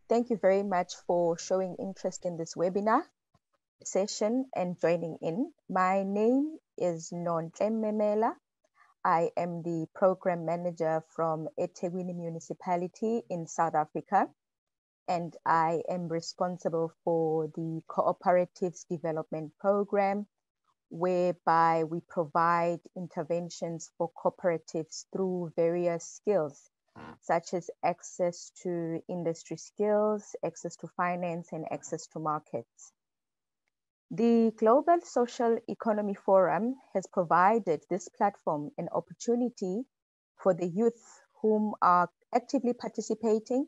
Thank you very much for showing interest in this webinar session and joining in. My name is Nontle Memela. I am the program manager from eThekwini Municipality in South Africa, and I am responsible for the Cooperatives Development Program, whereby we provide interventions for cooperatives through various skills, such as access to industry skills, access to finance, and access to markets. The Global Social Economy Forum has provided this platform an opportunity for the youth whom are actively participating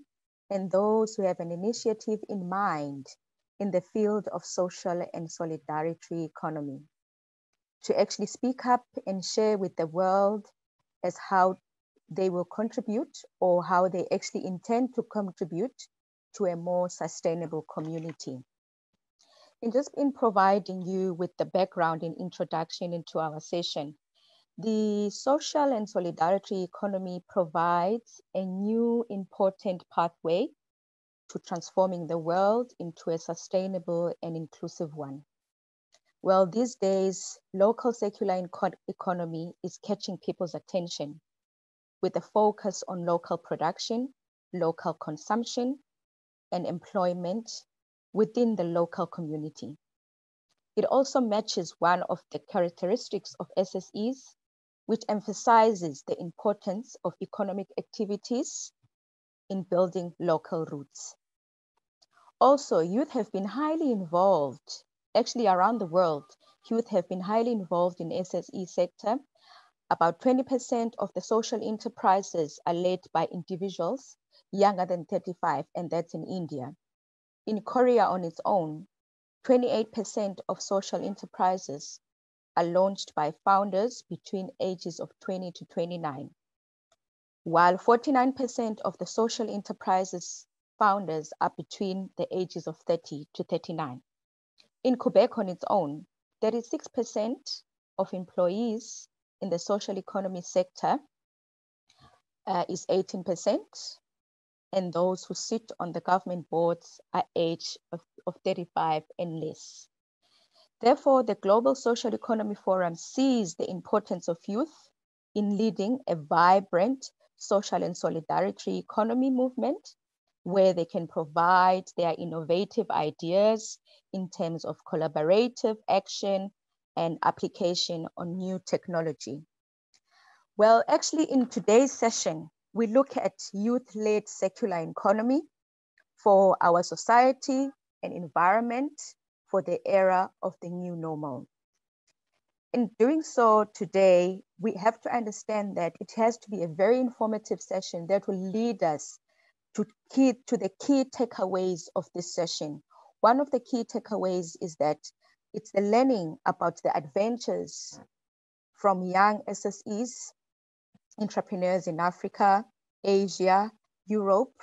and those who have an initiative in mind in the field of social and solidarity economy to actually speak up and share with the world as how they will contribute or how they actually intend to contribute to a more sustainable community. And just in providing you with the background and introduction into our session, the social and solidarity economy provides a new important pathway to transforming the world into a sustainable and inclusive one. Well, these days, local circular economy is catching people's attention with a focus on local production, local consumption, and employment within the local community. It also matches one of the characteristics of SSEs, which emphasizes the importance of economic activities in building local roots. Also, youth have been highly involved, actually around the world, youth have been highly involved in SSE sector. About 20% of the social enterprises are led by individuals younger than 35, and that's in India. In Korea on its own, 28% of social enterprises are launched by founders between ages of 20 to 29, while 49% of the social enterprises founders are between the ages of 30 to 39. In Quebec on its own, 36% of employees in the social economy sector is 18%, and those who sit on the government boards are age of 35 and less. Therefore, the Global Social Economy Forum sees the importance of youth in leading a vibrant social and solidarity economy movement where they can provide their innovative ideas in terms of collaborative action and application on new technology. Well, actually in today's session, we look at youth-led circular economy for our society and environment for the era of the new normal. In doing so today, we have to understand that it has to be a very informative session that will lead us to the key takeaways of this session. One of the key takeaways is that it's the learning about the adventures from young SSEs, entrepreneurs in Africa, Asia, Europe,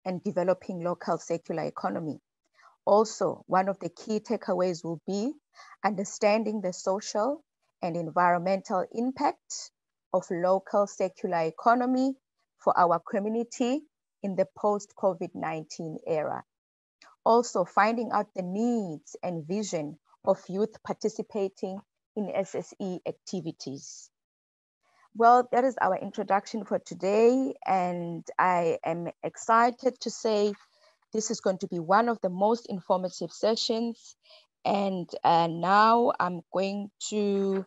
and developing local circular economy. Also, one of the key takeaways will be understanding the social and environmental impact of local circular economy for our community in the post-COVID-19 era. Also, finding out the needs and vision of youth participating in SSE activities. Well, that is our introduction for today, and I am excited to say this is going to be one of the most informative sessions. And now I'm going to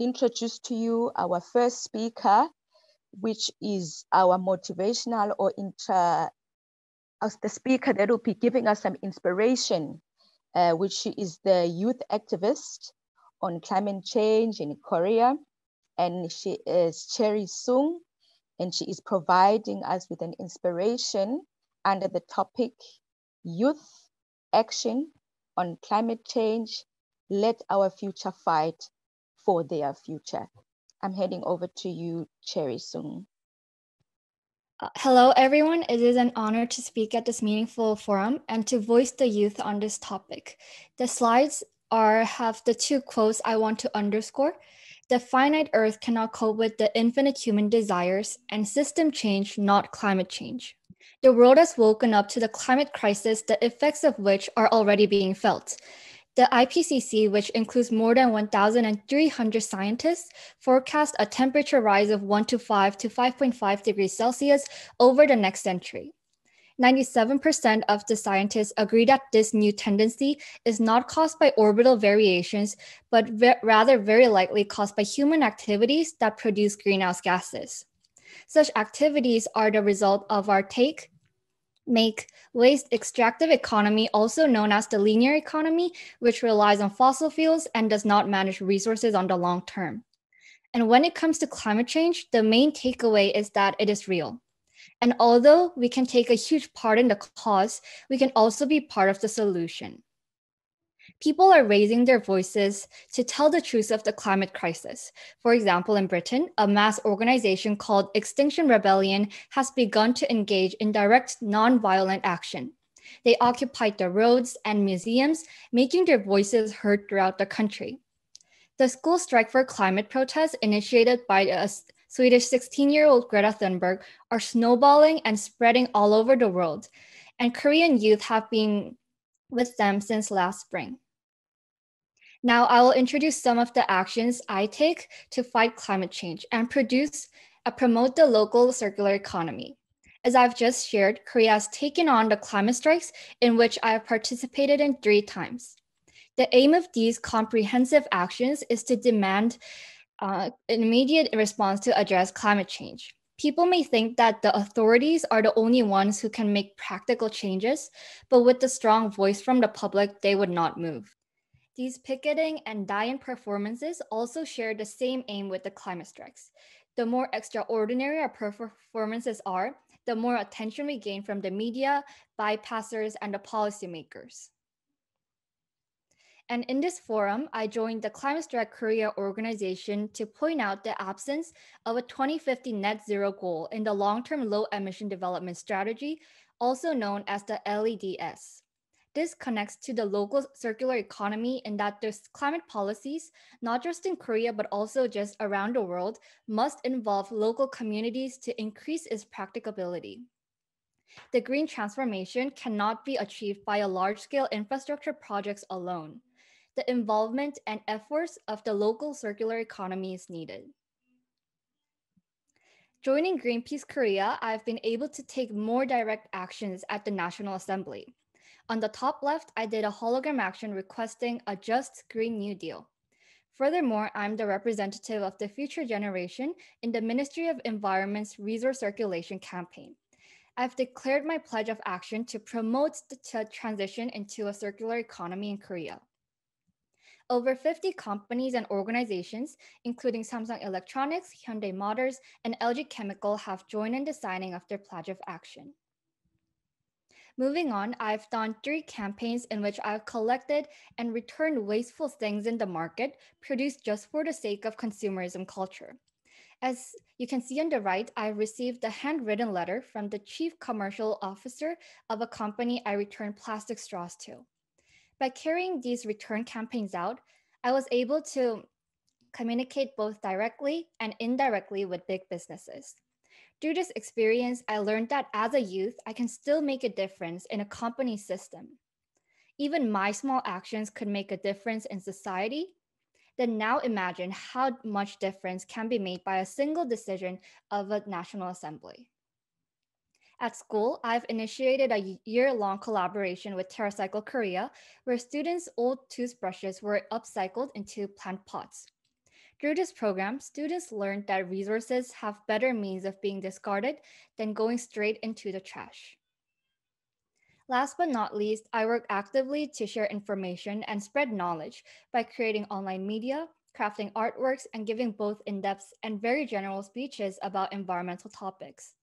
introduce to you our first speaker, which is our motivational or as the speaker that will be giving us some inspiration, which is the youth activist on climate change in Korea. And she is Cherry Sung, and she is providing us with an inspiration under the topic Youth Action on Climate Change, Let Our Future Fight for Their Future. I'm heading over to you, Cherry Sung. Hello, everyone. It is an honor to speak at this meaningful forum and to voice the youth on this topic. The slides have the two quotes I want to underscore. The finite Earth cannot cope with the infinite human desires and system change, not climate change. The world has woken up to the climate crisis, the effects of which are already being felt. The IPCC, which includes more than 1,300 scientists, forecast a temperature rise of 1 to 5.5 degrees Celsius over the next century. 97% of the scientists agree that this new tendency is not caused by orbital variations, but rather very likely caused by human activities that produce greenhouse gases. Such activities are the result of our make, waste extractive economy, also known as the linear economy, which relies on fossil fuels and does not manage resources on the long term. And when it comes to climate change, the main takeaway is that it is real. And although we can take a huge part in the cause, we can also be part of the solution. People are raising their voices to tell the truth of the climate crisis. For example, in Britain, a mass organization called Extinction Rebellion has begun to engage in direct non-violent action. They occupied the roads and museums, making their voices heard throughout the country. The school strike for climate protests, initiated by a Swedish 16-year-old Greta Thunberg, are snowballing and spreading all over the world, and Korean youth have been with them since last spring. Now I will introduce some of the actions I take to fight climate change and promote the local circular economy. As I've just shared, Korea has taken on the climate strikes, in which I have participated in 3 times. The aim of these comprehensive actions is to demand an immediate response to address climate change. People may think that the authorities are the only ones who can make practical changes, but with the strong voice from the public, they would not move. These picketing and die-in performances also share the same aim with the climate strikes. The more extraordinary our performances are, the more attention we gain from the media, bypassers, and the policymakers. And in this forum, I joined the Climate Strike Korea organization to point out the absence of a 2050 net zero goal in the long-term low emission development strategy, also known as the LEDS. This connects to the local circular economy in that there's climate policies, not just in Korea, but also just around the world, must involve local communities to increase its practicability. The green transformation cannot be achieved by a large-scale infrastructure projects alone. The involvement and efforts of the local circular economy is needed. Joining Greenpeace Korea, I've been able to take more direct actions at the National Assembly. On the top left, I did a hologram action requesting a just Green New Deal. Furthermore, I'm the representative of the future generation in the Ministry of Environment's Resource Circulation campaign. I've declared my pledge of action to promote the transition into a circular economy in Korea. Over 50 companies and organizations, including Samsung Electronics, Hyundai Motors, and LG Chemical, have joined in the signing of their pledge of action. Moving on, I've done 3 campaigns in which I've collected and returned wasteful things in the market produced just for the sake of consumerism culture. As you can see on the right, I received a handwritten letter from the chief commercial officer of a company I returned plastic straws to. By carrying these return campaigns out, I was able to communicate both directly and indirectly with big businesses. Through this experience, I learned that as a youth, I can still make a difference in a company system. Even my small actions could make a difference in society. Then now imagine how much difference can be made by a single decision of a National Assembly. At school, I've initiated a year-long collaboration with TerraCycle Korea, where students' old toothbrushes were upcycled into plant pots. Through this program, students learned that resources have better means of being discarded than going straight into the trash. Last but not least, I work actively to share information and spread knowledge by creating online media, crafting artworks, and giving both in-depth and very general speeches about environmental topics.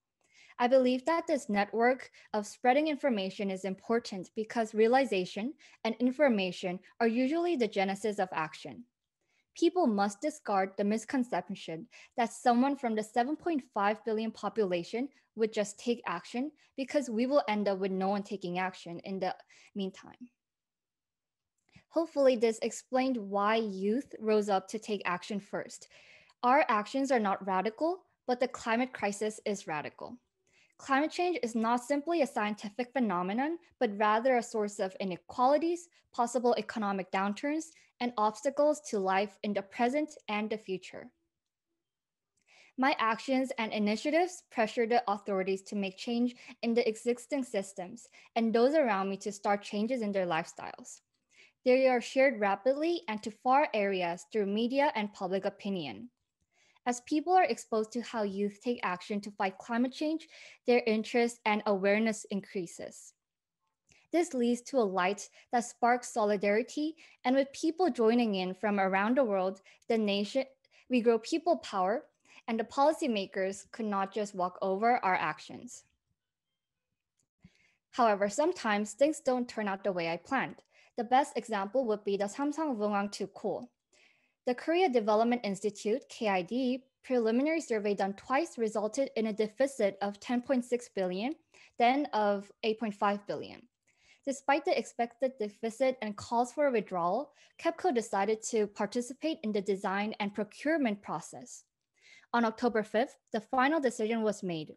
I believe that this network of spreading information is important because realization and information are usually the genesis of action. People must discard the misconception that someone from the 7.5 billion population would just take action, because we will end up with no one taking action in the meantime. Hopefully, this explained why youth rose up to take action first. Our actions are not radical, but the climate crisis is radical. Climate change is not simply a scientific phenomenon, but rather a source of inequalities, possible economic downturns, and obstacles to life in the present and the future. My actions and initiatives pressure the authorities to make change in the existing systems and those around me to start changes in their lifestyles. They are shared rapidly and to far areas through media and public opinion. As people are exposed to how youth take action to fight climate change, their interest and awareness increases. This leads to a light that sparks solidarity, and with people joining in from around the world, we grow people power, and the policymakers could not just walk over our actions. However, sometimes things don't turn out the way I planned. The best example would be the Samsung Vungang 2 coal. The Korea Development Institute, KID, preliminary survey done twice resulted in a deficit of 10.6 billion, then of 8.5 billion. Despite the expected deficit and calls for a withdrawal, KEPCO decided to participate in the design and procurement process. On October 5th, the final decision was made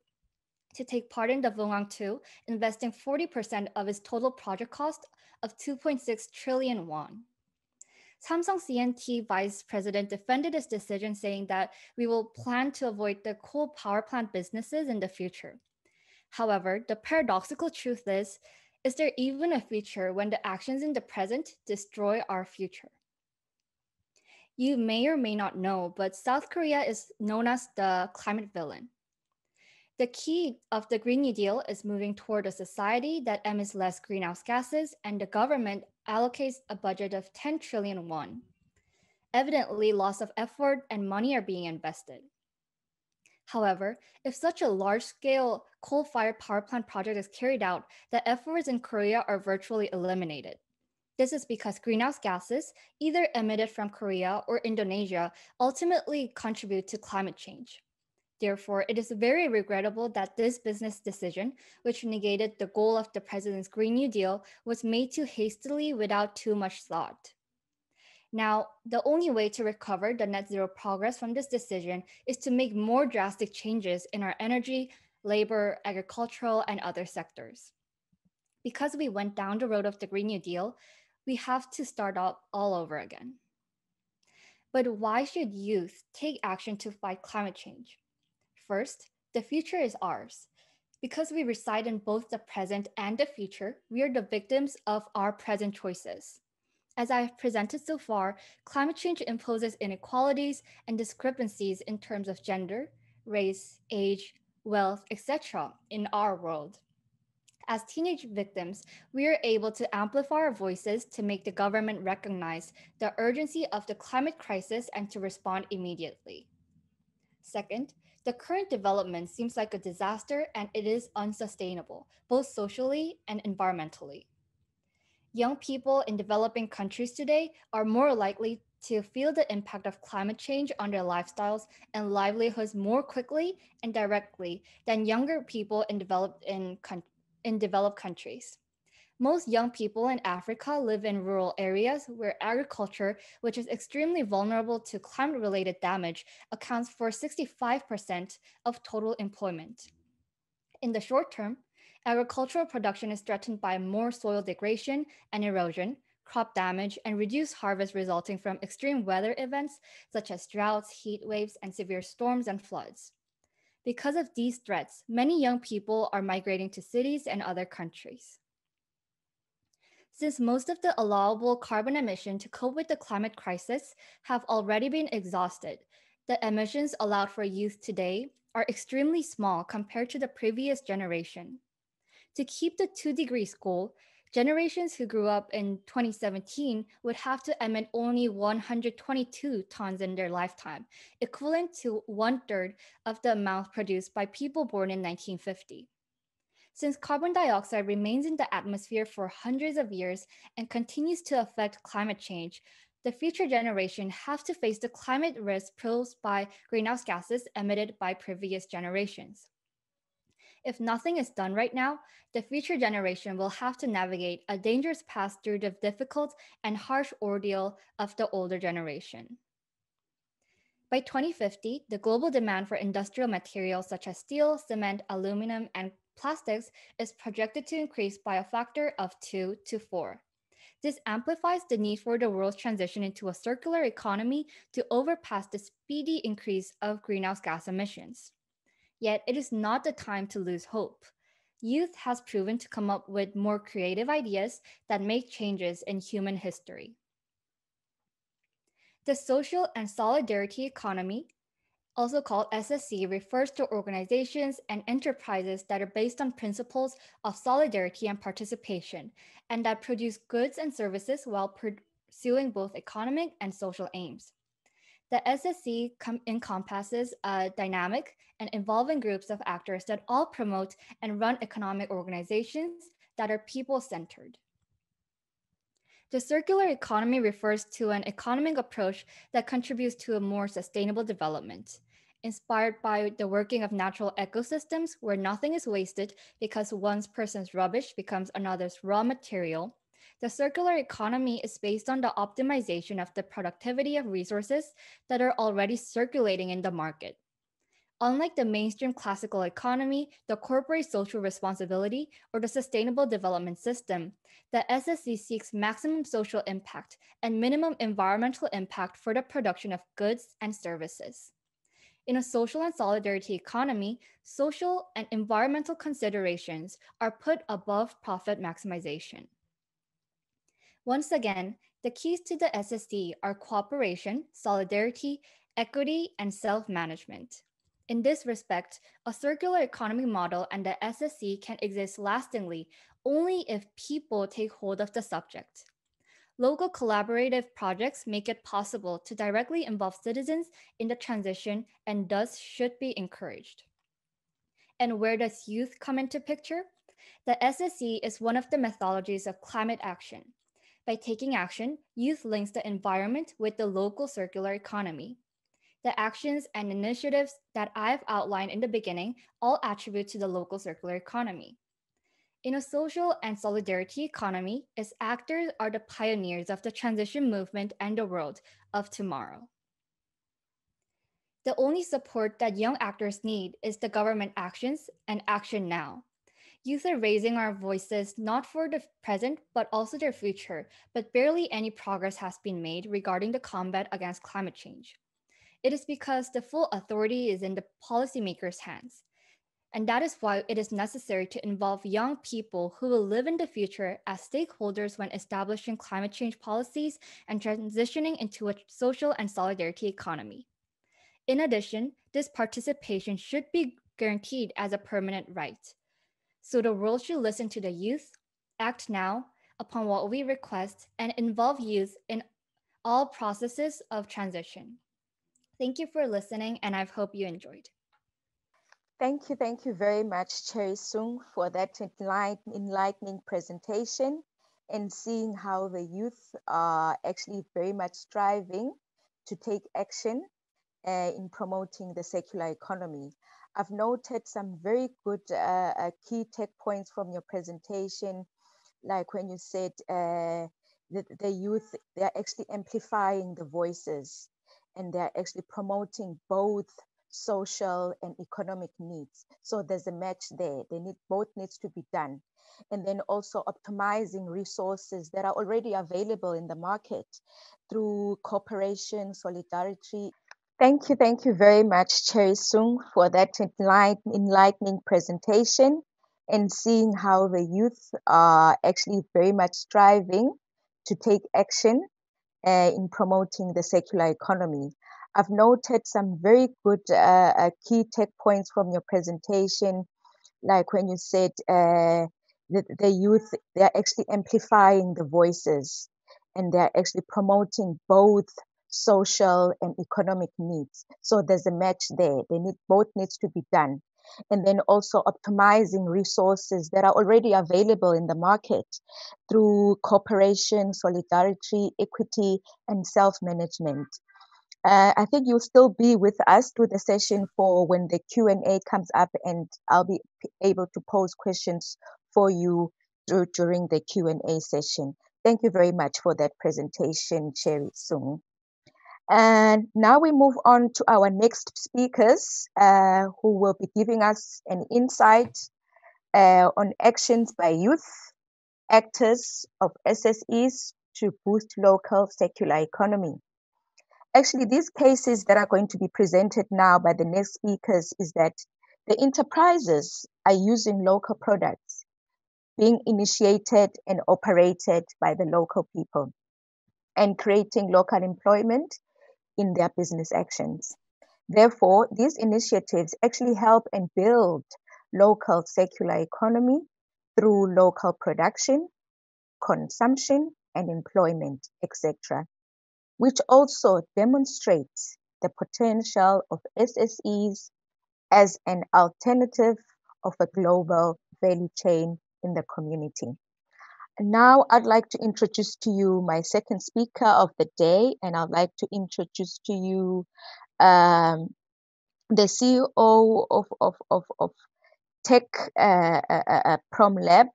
to take part in the Vungang 2, investing 40% of its total project cost of 2.6 trillion won. Samsung C&T vice president defended his decision, saying that we will plan to avoid the coal power plant businesses in the future. However, the paradoxical truth is there even a future when the actions in the present destroy our future? You may or may not know, but South Korea is known as the climate villain. The key of the Green New Deal is moving toward a society that emits less greenhouse gases, and the government allocates a budget of 10 trillion won. Evidently, lots of effort and money are being invested. However, if such a large-scale coal-fired power plant project is carried out, the efforts in Korea are virtually eliminated. This is because greenhouse gases, either emitted from Korea or Indonesia, ultimately contribute to climate change. Therefore, it is very regrettable that this business decision, which negated the goal of the president's Green New Deal, was made too hastily without too much thought. Now, the only way to recover the net zero progress from this decision is to make more drastic changes in our energy, labor, agricultural, and other sectors. Because we went down the road of the Green New Deal, we have to start up all over again. But why should youth take action to fight climate change? First, the future is ours. Because we reside in both the present and the future, we are the victims of our present choices. As I have presented so far, climate change imposes inequalities and discrepancies in terms of gender, race, age, wealth, etc. in our world. As teenage victims, we are able to amplify our voices to make the government recognize the urgency of the climate crisis and to respond immediately. Second, the current development seems like a disaster and it is unsustainable, both socially and environmentally. Young people in developing countries today are more likely to feel the impact of climate change on their lifestyles and livelihoods more quickly and directly than younger people in developed countries. Most young people in Africa live in rural areas where agriculture, which is extremely vulnerable to climate-related damage, accounts for 65% of total employment. In the short term, agricultural production is threatened by more soil degradation and erosion, crop damage, and reduced harvest resulting from extreme weather events such as droughts, heat waves, and severe storms and floods. Because of these threats, many young people are migrating to cities and other countries. Since most of the allowable carbon emission to cope with the climate crisis have already been exhausted, the emissions allowed for youth today are extremely small compared to the previous generation. To keep the 2-degree goal, generations who grew up in 2017 would have to emit only 122 tons in their lifetime, equivalent to 1/3 of the amount produced by people born in 1950. Since carbon dioxide remains in the atmosphere for hundreds of years and continues to affect climate change, the future generation have to face the climate risk posed by greenhouse gases emitted by previous generations. If nothing is done right now, the future generation will have to navigate a dangerous path through the difficult and harsh ordeal of the older generation. By 2050, the global demand for industrial materials such as steel, cement, aluminum, and plastics is projected to increase by a factor of 2 to 4. This amplifies the need for the world's transition into a circular economy to overpass the speedy increase of greenhouse gas emissions. Yet, it is not the time to lose hope. Youth has proven to come up with more creative ideas that make changes in human history. The social and solidarity economy, also called SSC, refers to organizations and enterprises that are based on principles of solidarity and participation, and that produce goods and services while pursuing both economic and social aims. The SSC encompasses dynamic and evolving groups of actors that all promote and run economic organizations that are people-centered. The circular economy refers to an economic approach that contributes to a more sustainable development, inspired by the working of natural ecosystems where nothing is wasted because one person's rubbish becomes another's raw material. The circular economy is based on the optimization of the productivity of resources that are already circulating in the market. Unlike the mainstream classical economy, the corporate social responsibility, or the sustainable development system, the SSC seeks maximum social impact and minimum environmental impact for the production of goods and services. In a social and solidarity economy, social and environmental considerations are put above profit maximization. Once again, the keys to the SSD are cooperation, solidarity, equity, and self-management. In this respect, a circular economy model and the SSC can exist lastingly only if people take hold of the subject. Local collaborative projects make it possible to directly involve citizens in the transition and thus should be encouraged. And where does youth come into picture? The SSC is one of the methodologies of climate action. By taking action, youth links the environment with the local circular economy. The actions and initiatives that I've outlined in the beginning all attribute to the local circular economy. In a social and solidarity economy, its actors are the pioneers of the transition movement and the world of tomorrow. The only support that young actors need is the government actions and action now. Youth are raising our voices not for the present, but also their future, but barely any progress has been made regarding the combat against climate change. It is because the full authority is in the policymakers' hands. And that is why it is necessary to involve young people who will live in the future as stakeholders when establishing climate change policies and transitioning into a social and solidarity economy. In addition, this participation should be guaranteed as a permanent right. So the world should listen to the youth, act now upon what we request, and involve youth in all processes of transition. Thank you for listening, and I hope you enjoyed. Thank you very much, Cherry Sung, for that enlightening presentation and seeing how the youth are actually very much striving to take action in promoting the circular economy. I've noted some very good key tech points from your presentation, like when you said the youth, they're actually amplifying the voices and they're actually promoting both social and economic needs. So there's a match there. Both needs to be done. And then also optimizing resources that are already available in the market through cooperation, solidarity. Thank you very much, Cherry Sung, for that enlightening presentation and seeing how the youth are actually very much striving to take action in promoting the circular economy. I've noted some very good key tech points from your presentation, like when you said the youth, they're actually amplifying the voices and they're actually promoting both social and economic needs. So there's a match there. Both needs to be done. And then also optimizing resources that are already available in the market through cooperation, solidarity, equity, and self-management. I think you'll still be with us through the session for when the Q&A comes up, and I'll be able to pose questions for you during the Q&A session. Thank you very much for that presentation, Cherry Sung. And now we move on to our next speakers, who will be giving us an insight on actions by youth actors of SSEs to boost local circular economy. Actually, these cases that are going to be presented now by the next speakers is that the enterprises are using local products being initiated and operated by the local people and creating local employment in their business actions. Therefore, these initiatives actually help and build local circular economy through local production, consumption, and employment, etc., which also demonstrates the potential of SSEs as an alternative of a global value chain in the community. Now I'd like to introduce to you my second speaker of the day, and I'd like to introduce to you the CEO of Tech Prom Lab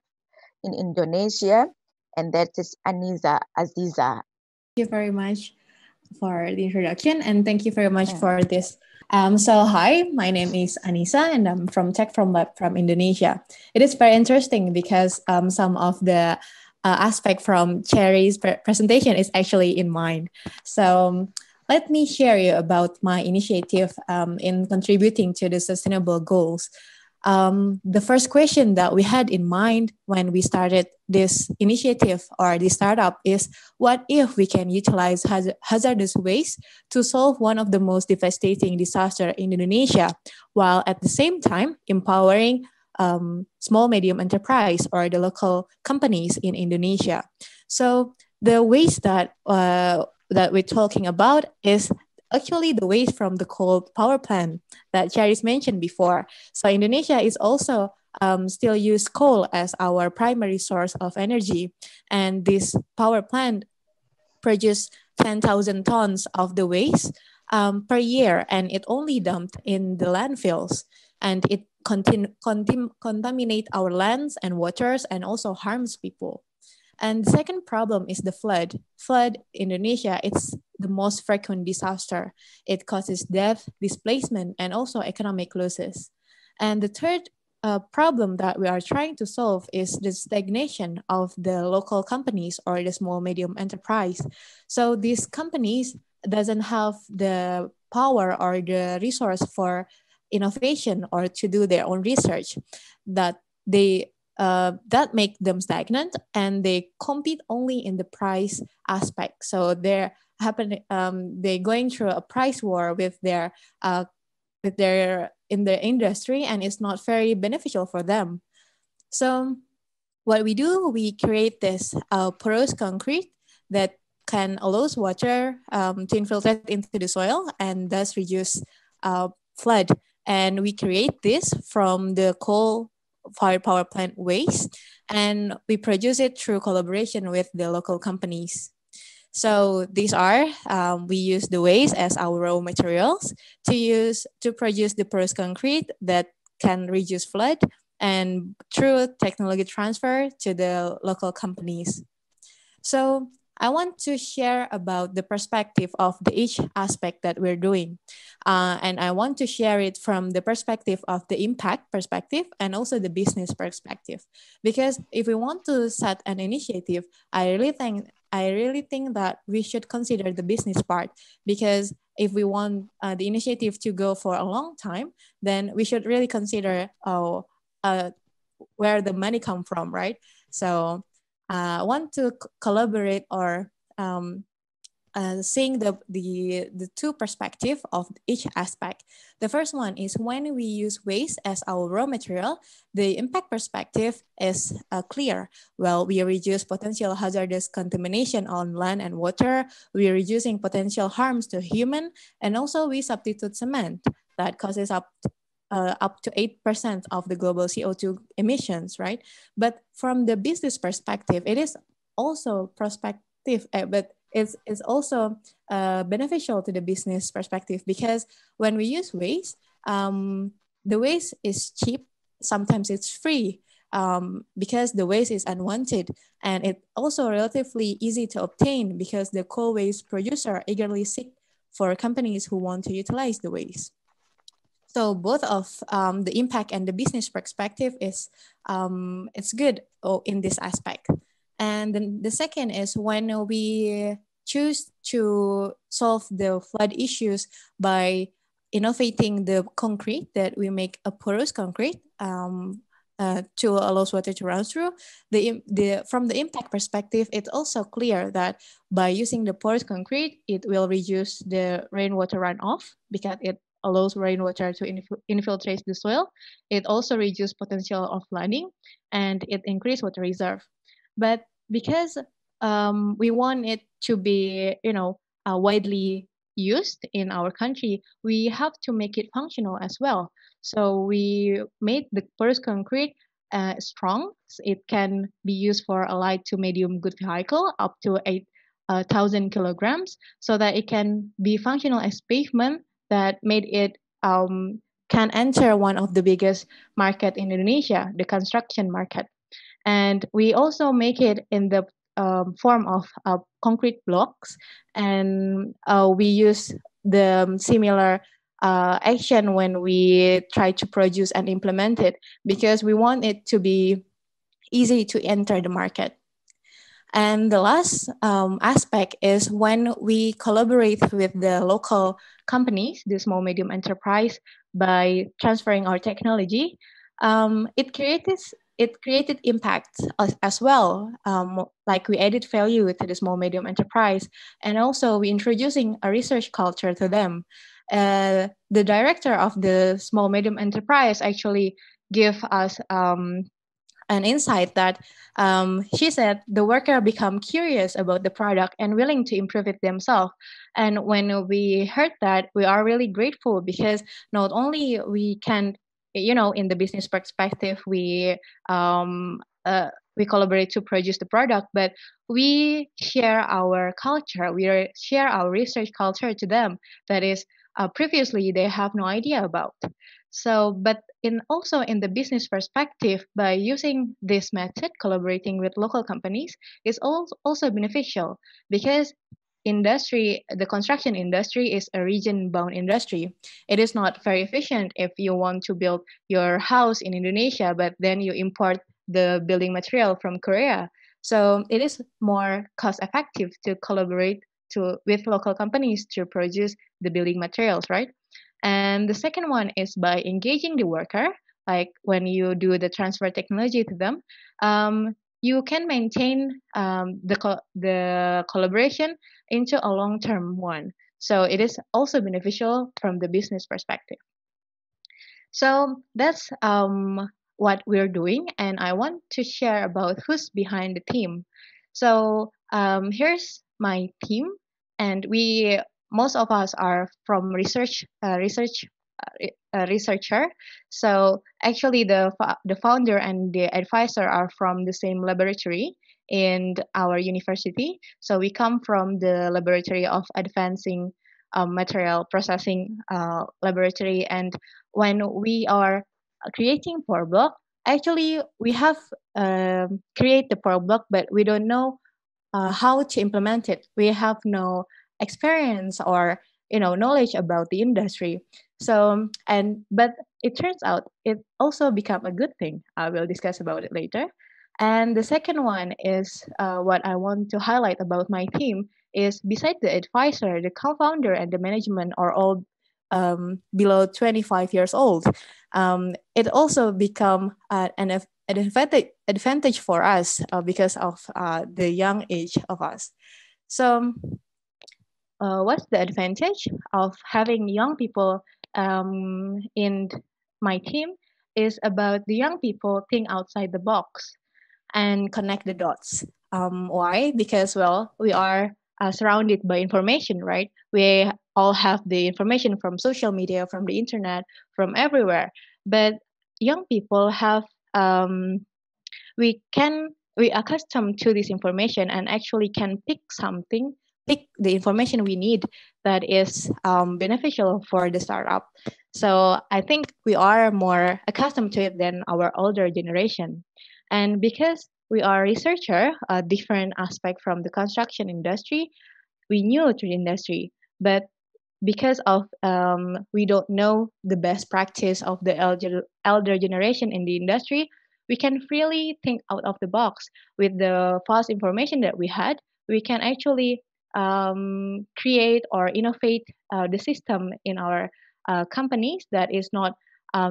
in Indonesia, and that is Aniza Aziza. Thank you very much for the introduction, and thank you very much for this. So hi, my name is Anissa, and I'm from Tech From Lab from Indonesia. It is very interesting because some of the aspect from Cherry's presentation is actually in mine. So let me share you about my initiative in contributing to the sustainable goals. The first question that we had in mind when we started this initiative or this startup is, what if we can utilize hazardous waste to solve one of the most devastating disasters in Indonesia, while at the same time empowering small medium enterprise or the local companies in Indonesia. So the waste that we're talking about is actually the waste from the coal power plant that Charis mentioned before. So Indonesia is also still use coal as our primary source of energy. And this power plant produces 10,000 tons of the waste per year, and it only dumped in the landfills. And it contaminate our lands and waters and also harms people. And the second problem is the flood. Flood in Indonesia, it's the most frequent disaster. It causes death, displacement, and also economic losses. And the third problem that we are trying to solve is the stagnation of the local companies or the small medium enterprise. So these companies doesn't have the power or the resource for innovation or to do their own research, that make them stagnant, and they compete only in the price aspect. So they're going through a price war with their in the industry, and it's not very beneficial for them. So what we do, we create this porous concrete that can allow water to infiltrate into the soil and thus reduce flood. And we create this from the coal-fired power plant waste, and we produce it through collaboration with the local companies. So these are, we use the waste as our raw materials to produce the porous concrete that can reduce flood, and through technology transfer to the local companies. So I want to share about the perspective of each aspect that we're doing. And I want to share it from the perspective of the impact perspective and also the business perspective. Because if we want to set an initiative, I really think that we should consider the business part, because if we want the initiative to go for a long time, then we should really consider where the money come from, right? So I want to collaborate or seeing the two perspectives of each aspect. The first one is when we use waste as our raw material, the impact perspective is clear. Well, we reduce potential hazardous contamination on land and water. We are reducing potential harms to human, and also we substitute cement that causes up to 8% of the global CO2 emissions, right? But from the business perspective, it is also prospective, but it's also beneficial to the business perspective, because when we use waste, the waste is cheap. Sometimes it's free, because the waste is unwanted, and it also relatively easy to obtain because the coal waste producer eagerly seek for companies who want to utilize the waste. So both of the impact and the business perspective is it's good in this aspect. And then the second is when we choose to solve the flood issues by innovating the concrete, that we make a porous concrete to allow water to run through. From the impact perspective, it's also clear that by using the porous concrete, it will reduce the rainwater runoff because it allows rainwater to infiltrate the soil. It also reduces potential of flooding, and it increases water reserve. But because we want it to be, widely used in our country, we have to make it functional as well. So we made the porous concrete strong. It can be used for a light to medium good vehicle up to 8,000 kilograms, so that it can be functional as pavement that made it can enter one of the biggest market in Indonesia, the construction market. And we also make it in the form of concrete blocks, and we use the similar action when we try to produce and implement it, because we want it to be easy to enter the market. And the last aspect is when we collaborate with the local companies, the small medium enterprise, by transferring our technology, it created impact as well. Like we added value to the small medium enterprise, and also we introducing a research culture to them. The director of the small medium enterprise actually give us an insight that she said the worker become curious about the product and willing to improve it themselves. And when we heard that, we are really grateful, because not only we can, in the business perspective, we collaborate to produce the product, but we share our culture, we share our research culture to them, that is previously they have no idea about. So, but also in the business perspective, by using this method, collaborating with local companies is also beneficial, because the construction industry is a region-bound industry. It is not very efficient if you want to build your house in Indonesia, but then you import the building material from Korea. So it is more cost-effective to collaborate with local companies to produce the building materials, right? And the second one is by engaging the worker, like when you do the transfer technology to them, you can maintain the collaboration into a long-term one. So it is also beneficial from the business perspective. So that's what we're doing, and I want to share about who's behind the team. So here's my team, and most of us are from researcher. So actually, the founder and the advisor are from the same laboratory in our university. So we come from the laboratory of advancing material processing laboratory. And when we are creating power block, actually we have create the power block, but we don't know how to implement it. We have no experience or knowledge about the industry. So but it turns out it also become a good thing. I will discuss about it later. And the second one is what I want to highlight about my team is, beside the advisor, the co-founder and the management are all below 25 years old. It also become an advantage for us because of the young age of us. So what's the advantage of having young people in my team is about the young people think outside the box and connect the dots. Why? Because, well, we are surrounded by information, right? We all have the information from social media, from the internet, from everywhere. But young people have, we accustomed to this information and actually can pick something pick the information we need that is beneficial for the startup. So I think we are more accustomed to it than our older generation. And because we are researcher, a different aspect from the construction industry, we new to the industry, but because of we don't know the best practice of the elder generation in the industry, we can freely think out of the box. With the false information that we had, we can actually create or innovate the system in our companies that is not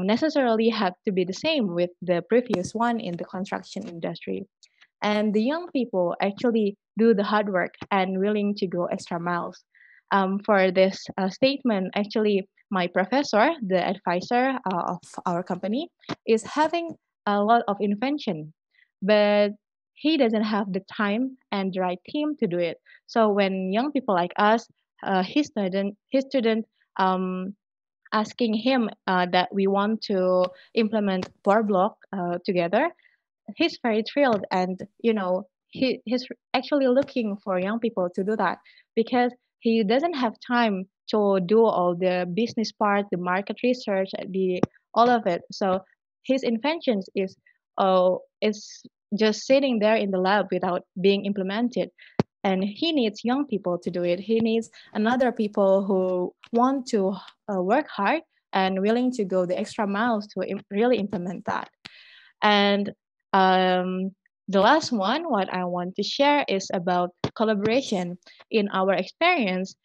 necessarily have to be the same with the previous one in the construction industry. And the young people actually do the hard work and willing to go extra miles. For this statement, actually, my professor, the advisor of our company, is having a lot of invention, but he doesn't have the time and the right team to do it. So when young people like us, his student asking him that we want to implement Power Block together, he's very thrilled, and he's actually looking for young people to do that because he doesn't have time to do all the business part, the market research, the all of it. So his inventions is just sitting there in the lab without being implemented, and he needs young people to do it. He needs another people who want to work hard and willing to go the extra miles to really implement that. And the last one, what I want to share is about collaboration. In our experience,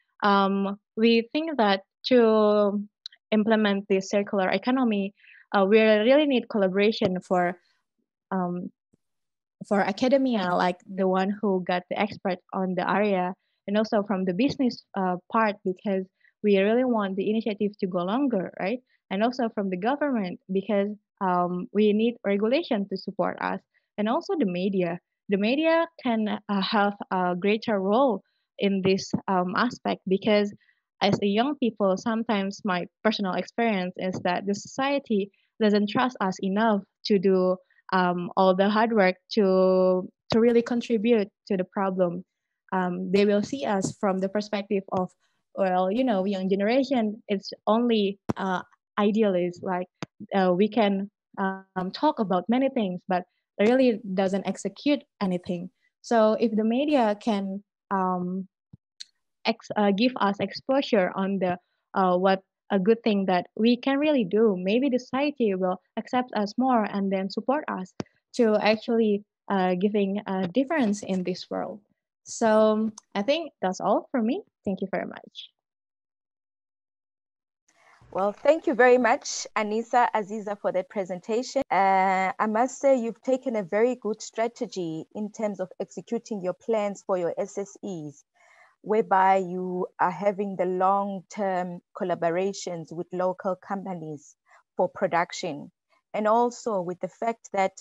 we think that to implement this circular economy, we really need collaboration um, for academia, like the one who got the expert on the area, and also from the business part, because we really want the initiative to go longer, right? And also from the government, because we need regulation to support us, and also the media. The media can have a greater role in this aspect, because as a young people, sometimes my personal experience is that the society doesn't trust us enough to do all the hard work to really contribute to the problem. They will see us from the perspective of, well, young generation. It's only idealist. Like we can talk about many things, but really doesn't execute anything. So if the media can give us exposure on the what a good thing that we can really do, maybe the society will accept us more and then support us to actually giving a difference in this world. So I think that's all for me. Thank you very much. Well, thank you very much, Anissa, Aziza, for that presentation. I must say you've taken a very good strategy in terms of executing your plans for your SSEs, whereby you are having the long-term collaborations with local companies for production. And also with the fact that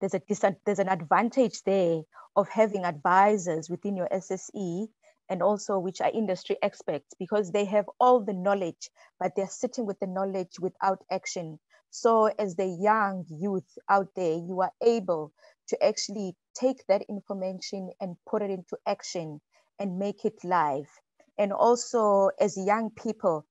there's an advantage there of having advisors within your SSE, and also which are industry experts, because they have all the knowledge, but they're sitting with the knowledge without action. So as the young youth out there, you are able to actually take that information and put it into action and make it live. And also as young people,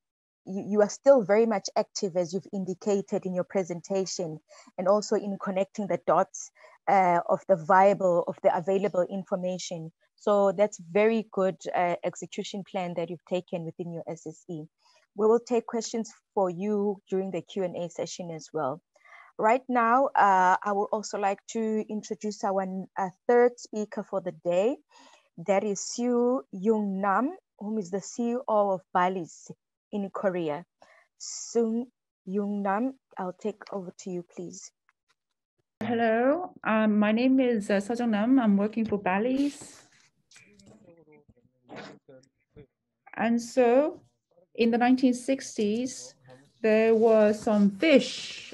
you are still very much active, as you've indicated in your presentation, and also in connecting the dots of the available information. So that's very good execution plan that you've taken within your SSE. We will take questions for you during the Q&A session as well. Right now, I would also like to introduce our third speaker for the day. That is Seo Young Nam, whom is the CEO of Bally's in Korea. Seo Young Nam, I'll take over to you, please. Hello, my name is Seo Nam. I'm working for Bally's. And so in the 1960s, there were some fish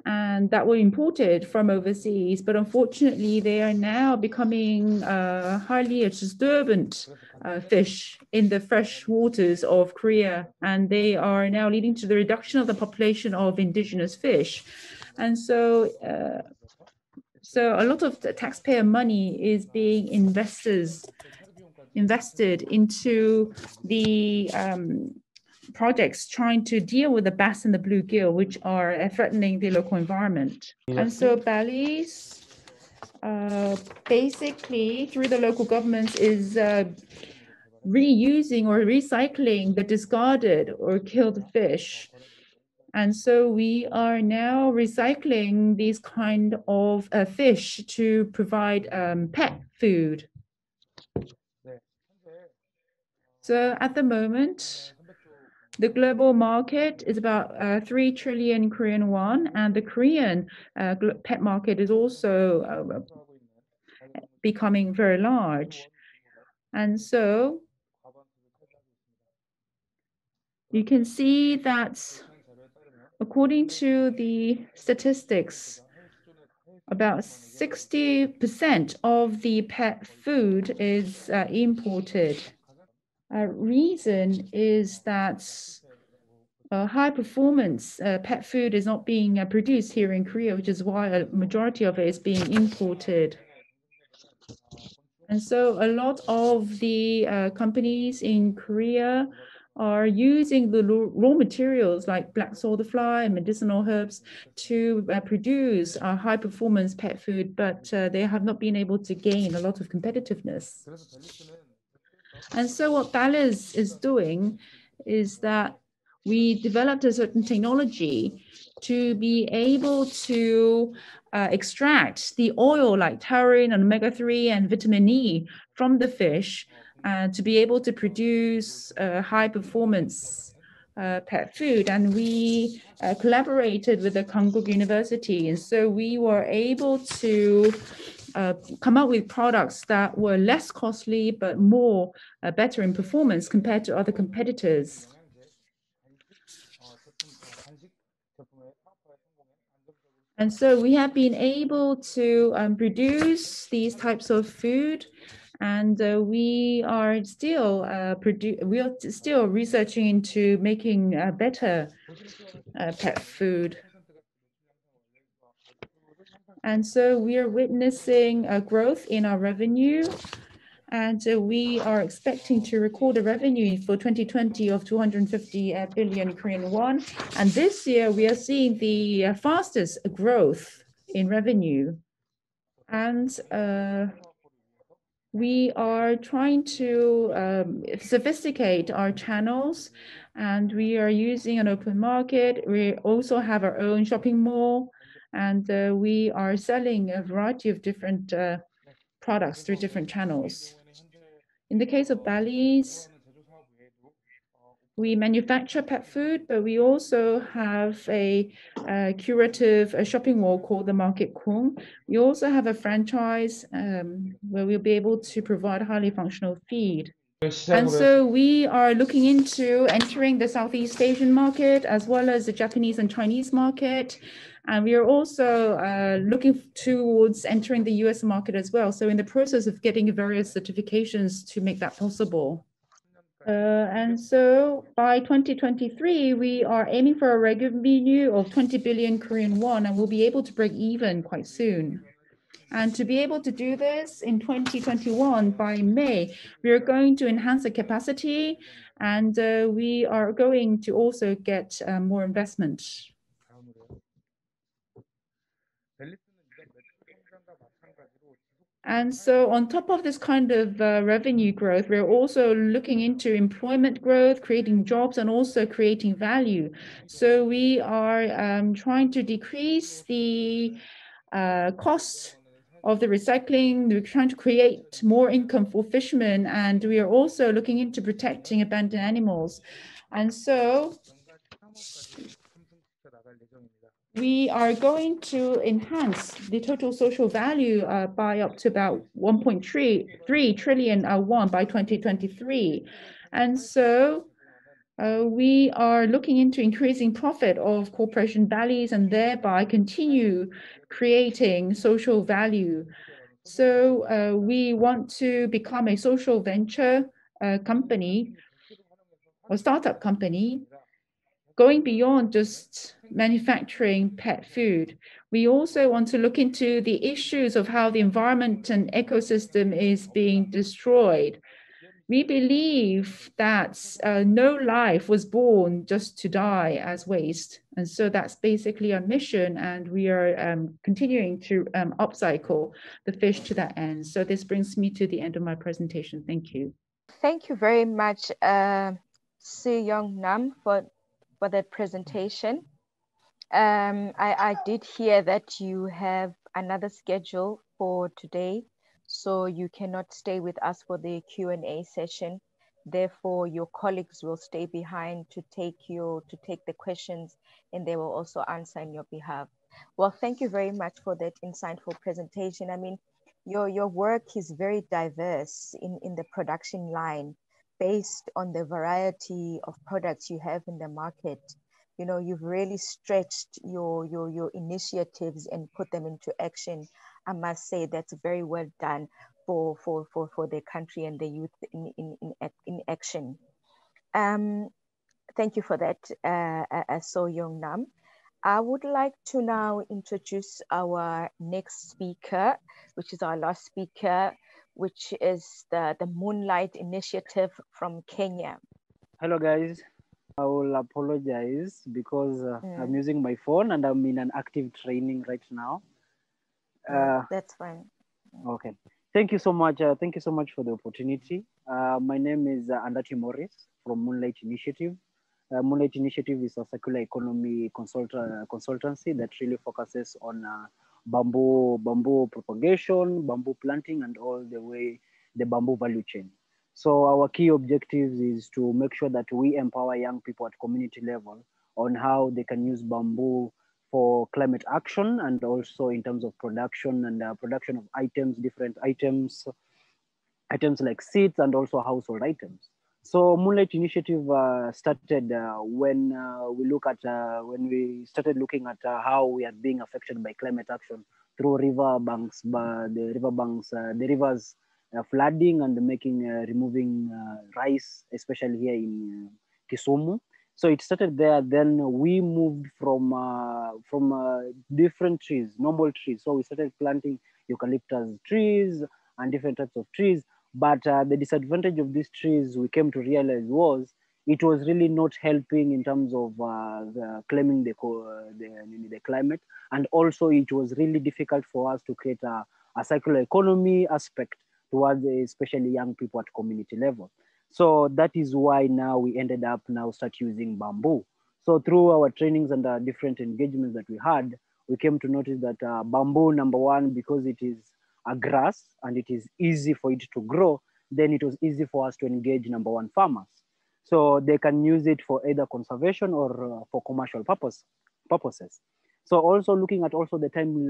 and that were imported from overseas, but unfortunately they are now becoming highly disturbant fish in the fresh waters of Korea, and they are now leading to the reduction of the population of indigenous fish. And so So a lot of the taxpayer money is being invested into the projects trying to deal with the bass and the bluegill, which are threatening the local environment. And so Bali's basically through the local governments is reusing or recycling the discarded or killed fish. And so we are now recycling these kind of fish to provide pet food. So at the moment, the global market is about 3 trillion Korean won, and the Korean pet market is also becoming very large. And so you can see that according to the statistics, about 60% of the pet food is imported. Reason is that high performance pet food is not being produced here in Korea, which is why a majority of it is being imported. And so a lot of the companies in Korea are using the raw materials like black soldier fly and medicinal herbs to produce high performance pet food, but they have not been able to gain a lot of competitiveness. And so what Bali's is doing is that we developed a certain technology to be able to extract the oil like taurine and omega-3 and vitamin E from the fish to be able to produce high performance pet food. And we collaborated with the Konkuk University. And so we were able to come up with products that were less costly but more better in performance compared to other competitors. And so we have been able to produce these types of food, and we are still researching into making better pet food. And so we are witnessing a growth in our revenue, and we are expecting to record a revenue for 2020 of 250 billion Korean won. And this year we are seeing the fastest growth in revenue. And we are trying to sophisticate our channels, and we are using an open market. We also have our own shopping mall, and we are selling a variety of different products through different channels. In the case of Bali's, we manufacture pet food, but we also have a curative shopping mall called the Market Kung. We also have a franchise where we'll be able to provide highly functional feed. And so we are looking into entering the Southeast Asian market as well as the Japanese and Chinese market. And we are also looking towards entering the US market as well. So in the process of getting various certifications to make that possible. And so by 2023, we are aiming for a revenue of 20 billion Korean won, and we'll be able to break even quite soon. And to be able to do this in 2021, by May, we are going to enhance the capacity, and we are going to also get more investment. And so on top of this kind of revenue growth, we're also looking into employment growth, creating jobs, and also creating value. So we are trying to decrease the costs of the recycling. We're trying to create more income for fishermen, and we are also looking into protecting abandoned animals. And so we are going to enhance the total social value by up to about 1.3 trillion won by 2023. And so we are looking into increasing profit of corporation Bali's and thereby continue creating social value. So we want to become a social venture company or startup company, going beyond just manufacturing pet food. We also want to look into the issues of how the environment and ecosystem is being destroyed. We believe that no life was born just to die as waste. And so that's basically our mission. And we are continuing to upcycle the fish to that end. So this brings me to the end of my presentation. Thank you. Thank you very much, Si-Young Nam, for that presentation. I did hear that you have another schedule for today, so you cannot stay with us for the Q&A session. Therefore, your colleagues will stay behind to take the questions, and they will also answer on your behalf. Well, thank you very much for that insightful presentation. I mean, your work is very diverse in the production line based on the variety of products you have in the market. You know, you've really stretched your initiatives and put them into action. I must say that's very well done for the country and the youth in action. Thank you for that, So Young Nam. I would like to now introduce our next speaker, which is our last speaker, which is the Moonlight Initiative from Kenya. Hello guys, I will apologize because I'm using my phone and I'm in an active training right now. That's fine. Okay, thank you so much. Thank you so much for the opportunity. My name is Andati Morris from Moonlight Initiative. Moonlight Initiative is a circular economy consultancy that really focuses on bamboo propagation, bamboo planting, and all the way the bamboo value chain. So our key objectives is to make sure that we empower young people at community level on how they can use bamboo for climate action, and also in terms of production and production of items, different items like seeds and also household items. So Moonlight Initiative started when we started looking at how we are being affected by climate action through the rivers flooding and removing rice, especially here in Kisumu. So it started there. Then we moved from different trees, normal trees. So we started planting eucalyptus trees and different types of trees. But the disadvantage of these trees, we came to realize, was it was really not helping in terms of claiming the climate. And also it was really difficult for us to create a circular economy aspect towards especially young people at community level. So that is why now we ended up start using bamboo. So through our trainings and different engagements that we had, we came to notice that bamboo, number one, because it is a grass and it is easy for it to grow, then it was easy for us to engage, number one, farmers. So they can use it for either conservation or for commercial purposes. So also looking at also the time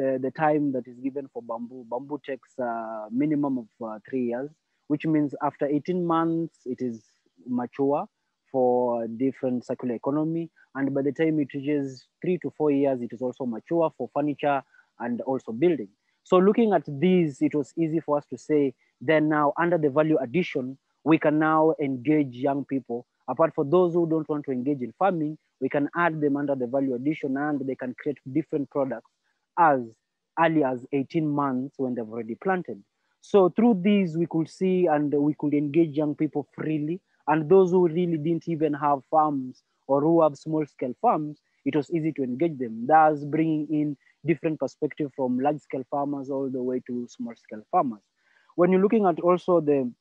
that is given for bamboo. Bamboo takes a minimum of 3 years, which means after 18 months, it is mature for different circular economy. And by the time it reaches 3 to 4 years, it is also mature for furniture and also building. So looking at these, it was easy for us to say, then now under the value addition, we can now engage young people. Apart from those who don't want to engage in farming, we can add them under the value addition and they can create different products as early as 18 months when they've already planted. So through these, we could see and we could engage young people freely. And those who really didn't even have farms or who have small scale farms, it was easy to engage them. Thus bringing in different perspective from large scale farmers all the way to small scale farmers. When you're looking at also the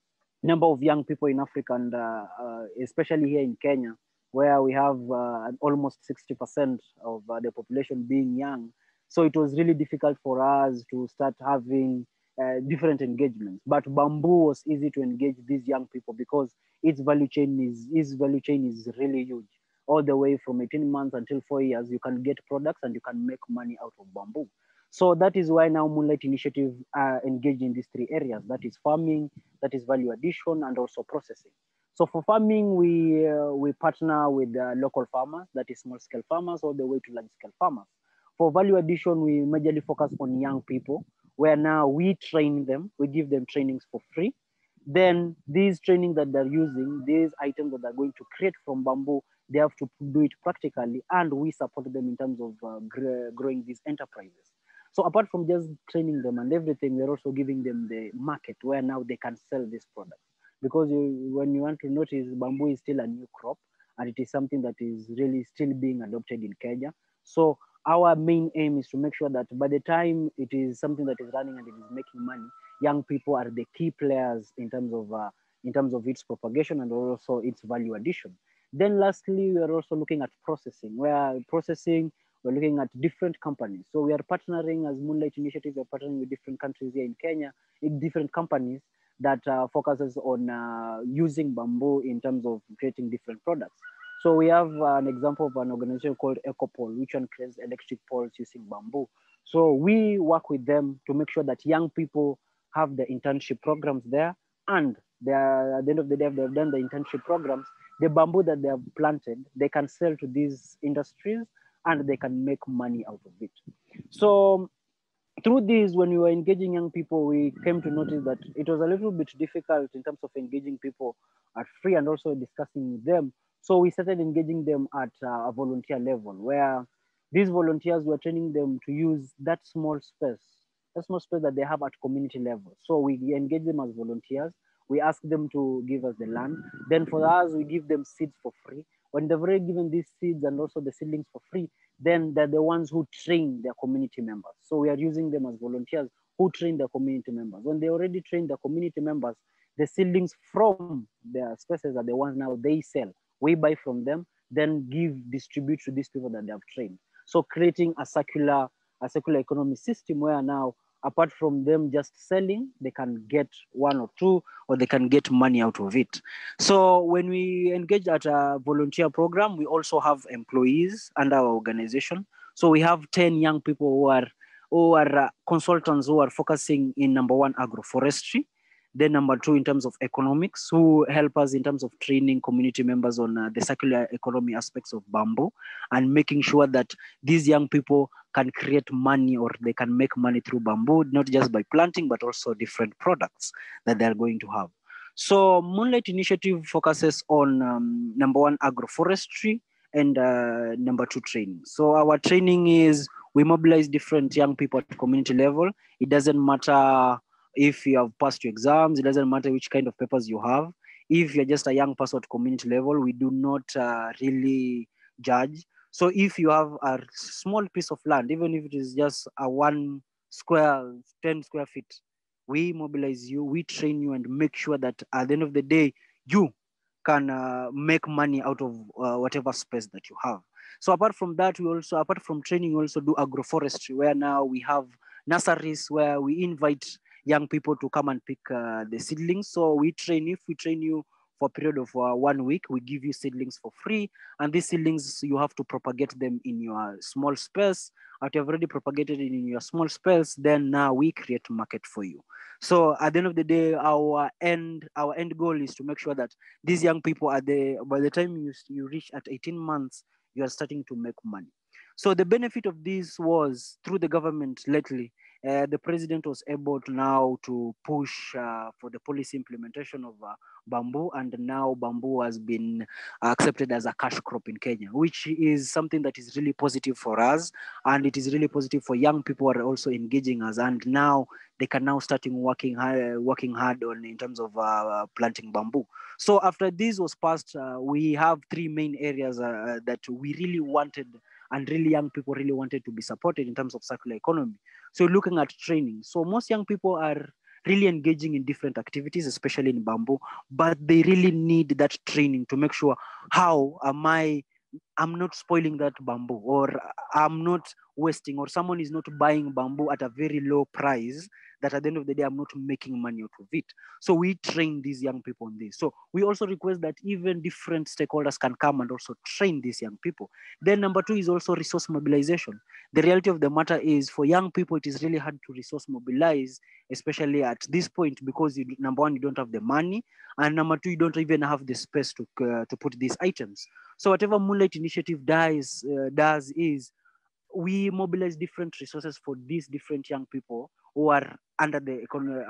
number of young people in Africa and especially here in Kenya, where we have almost 60% of the population being young. So it was really difficult for us to start having different engagements. But bamboo was easy to engage these young people because its value chain is really huge. All the way from 18 months until 4 years, you can get products and you can make money out of bamboo. So that is why now Moonlight Initiative engaged in these 3 areas. That is farming, that is value addition, and also processing. So for farming, we partner with local farmers, that is small scale farmers, all the way to large scale farmers. For value addition, we majorly focus on young people, where now we train them, we give them trainings for free. Then these training that they're using, these items that they're going to create from bamboo, they have to do it practically, and we support them in terms of growing these enterprises. So apart from just training them and everything, we're also giving them the market where now they can sell this product. Because when you want to notice, bamboo is still a new crop, and it is something that is really still being adopted in Kenya. So our main aim is to make sure that by the time it is something that is running and it is making money, young people are the key players in terms of its propagation and also its value addition. Then lastly, we are also looking at processing, where processing, we're looking at different companies. So we are partnering as Moonlight Initiative, we're partnering with different countries here in Kenya, in different companies that focuses on using bamboo in terms of creating different products. So we have an example of an organization called Ecopole, which one creates electric poles using bamboo. So we work with them to make sure that young people have the internship programs there, and they are, at the end of the day, if they've done the internship programs, the bamboo that they have planted, they can sell to these industries and they can make money out of it. So through this, when we were engaging young people, we came to notice that it was a little bit difficult in terms of engaging people at free and also discussing with them. So we started engaging them at a volunteer level, where these volunteers were training them to use that small space that they have at community level. So we engage them as volunteers. We ask them to give us the land. Then for us, we give them seeds for free. When they've already given these seeds and also the seedlings for free, then they're the ones who train their community members. So we are using them as volunteers who train their community members. When they already train their community members, the seedlings from their spaces are the ones now they sell. We buy from them, then distribute to these people that they have trained. So creating a circular economy system where now, apart from them just selling, they can get one or two, or they can get money out of it. So when we engage at a volunteer program, we also have employees under our organization. So we have 10 young people who are consultants who are focusing in number one, agroforestry. Then number two, in terms of economics, who help us in terms of training community members on the circular economy aspects of bamboo and making sure that these young people can create money, or they can make money through bamboo, not just by planting, but also different products that they're going to have. So Moonlight Initiative focuses on number one, agroforestry, and number two, training. So our training is we mobilize different young people at community level. It doesn't matter if you have passed your exams, it doesn't matter which kind of papers you have. If you're just a young person at community level, we do not really judge. So if you have a small piece of land, even if it is just a 10 square feet, we mobilize you, we train you, and make sure that at the end of the day, you can make money out of whatever space that you have. So apart from that, apart from training, we also do agroforestry, where now we have nurseries where we invite young people to come and pick the seedlings. So if we train you for a period of 1 week, we give you seedlings for free. And these seedlings, you have to propagate them in your small space. After you've already propagated it in your small space, then now we create market for you. So at the end of the day, our end goal is to make sure that these young people by the time you reach at 18 months, you are starting to make money. So the benefit of this was through the government lately. The president was able to now to push for the policy implementation of bamboo, and now bamboo has been accepted as a cash crop in Kenya, which is something that is really positive for us, and it is really positive for young people who are also engaging us, and now they can now starting working hard on in terms of planting bamboo. So after this was passed, we have three main areas that we really wanted, and really young people really wanted to be supported in terms of circular economy. So looking at training. So most young people are really engaging in different activities, especially in bamboo, but they really need that training to make sure I'm not spoiling that bamboo, or I'm not wasting, or someone is not buying bamboo at a very low price that at the end of the day, I'm not making money out of it. So we train these young people on this. So we also request that even different stakeholders can come and also train these young people. Then number two is also resource mobilization. The reality of the matter is, for young people, it is really hard to resource mobilize, especially at this point, because number one, you don't have the money, and number two, you don't even have the space to put these items. So whatever Moonlight Initiative does is we mobilize different resources for these different young people who are under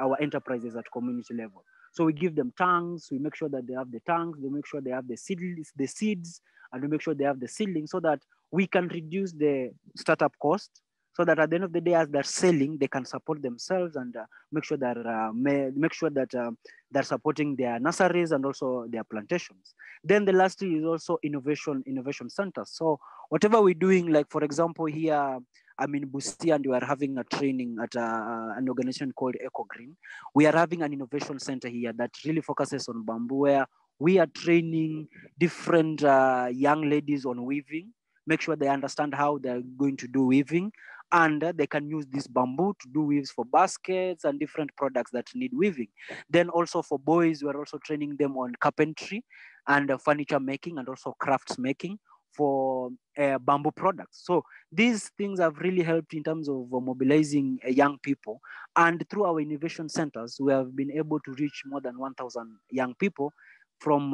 our enterprises at community level. So we give them tanks, we make sure that they have the tanks, we make sure they have the seeds, and we make sure they have the seedlings so that we can reduce the startup cost, so that at the end of the day, as they're selling, they can support themselves and make sure that they're supporting their nurseries and also their plantations. Then the last thing is also innovation centers. So whatever we're doing, like for example here, I'm in Busia and we are having a training at an organization called EcoGreen. We are having an innovation center here that really focuses on bamboo, where we are training different young ladies on weaving, make sure they understand how they're going to do weaving, and they can use this bamboo to do weaves for baskets and different products that need weaving. Then also for boys, we're also training them on carpentry and furniture making and also crafts making for bamboo products. So these things have really helped in terms of mobilizing young people. And through our innovation centers, we have been able to reach more than 1,000 young people from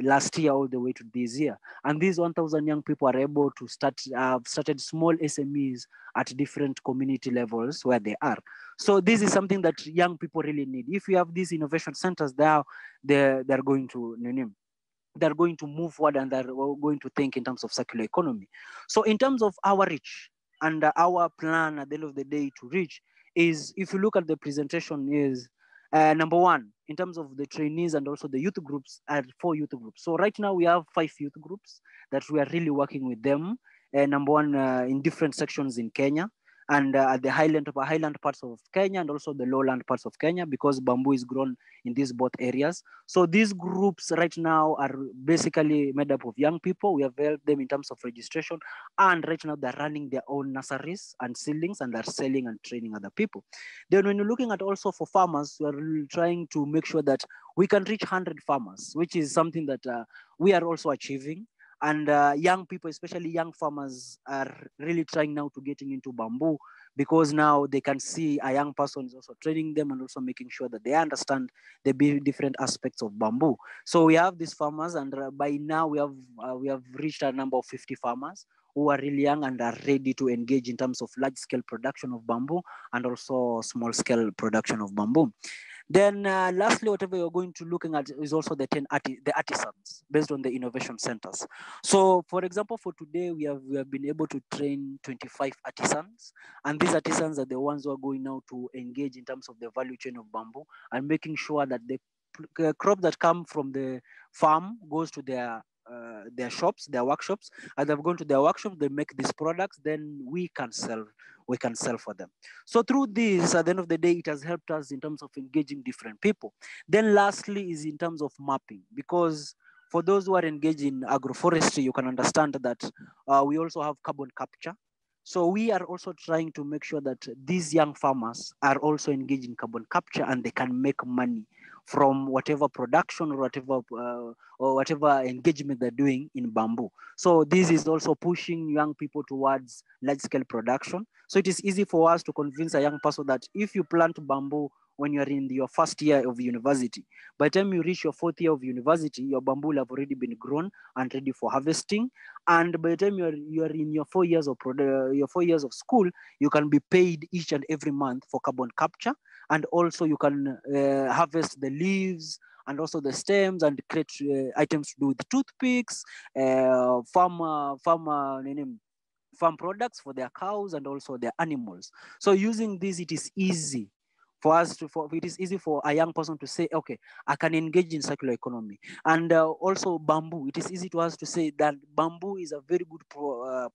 last year all the way to this year. And these 1,000 young people are able to started small SMEs at different community levels where they are. So this is something that young people really need. If you have these innovation centers, they're going to they're going to move forward and they're going to think in terms of circular economy. So in terms of our reach and our plan at the end of the day to reach is, if you look at the presentation, is number one, in terms of the trainees and also the youth groups, are 4 youth groups. So right now we have 5 youth groups that we are really working with them. Number one, in different sections in Kenya, and at the highland parts of Kenya and also the lowland parts of Kenya, because bamboo is grown in these both areas. So these groups right now are basically made up of young people. We have helped them in terms of registration, and right now they're running their own nurseries and seedlings, and they're selling and training other people. Then when you're looking at also for farmers, we're trying to make sure that we can reach 100 farmers, which is something that we are also achieving. And young people, especially young farmers, are really trying now to getting into bamboo, because now they can see a young person is also training them and also making sure that they understand the different aspects of bamboo. So we have these farmers, and by now we have reached a number of 50 farmers who are really young and are ready to engage in terms of large scale production of bamboo and also small scale production of bamboo. Then lastly, whatever you're going to looking at is also the the artisans based on the innovation centers. So for example, for today, we have been able to train 25 artisans, and these artisans are the ones who are going now to engage in terms of the value chain of bamboo and making sure that the crop that come from the farm goes to their shops, their workshops, and they've gone to their workshop, they make these products, then we can sell for them. So through this, at the end of the day, it has helped us in terms of engaging different people. Then lastly is in terms of mapping, because for those who are engaged in agroforestry, you can understand that we also have carbon capture. So we are also trying to make sure that these young farmers are also engaged in carbon capture and they can make money from whatever production or whatever engagement they're doing in bamboo. So this is also pushing young people towards large scale production. So it is easy for us to convince a young person that if you plant bamboo when you're in your first year of university, by the time you reach your 4th year of university, your bamboo will have already been grown and ready for harvesting. And by the time you're in your 4 years of school, you can be paid each and every month for carbon capture, and also you can harvest the leaves and also the stems and create items to do with toothpicks, farm products for their cows and also their animals. So using this, it is easy it is easy for a young person to say, okay, I can engage in circular economy. And also bamboo, it is easy to us to say that bamboo is a very good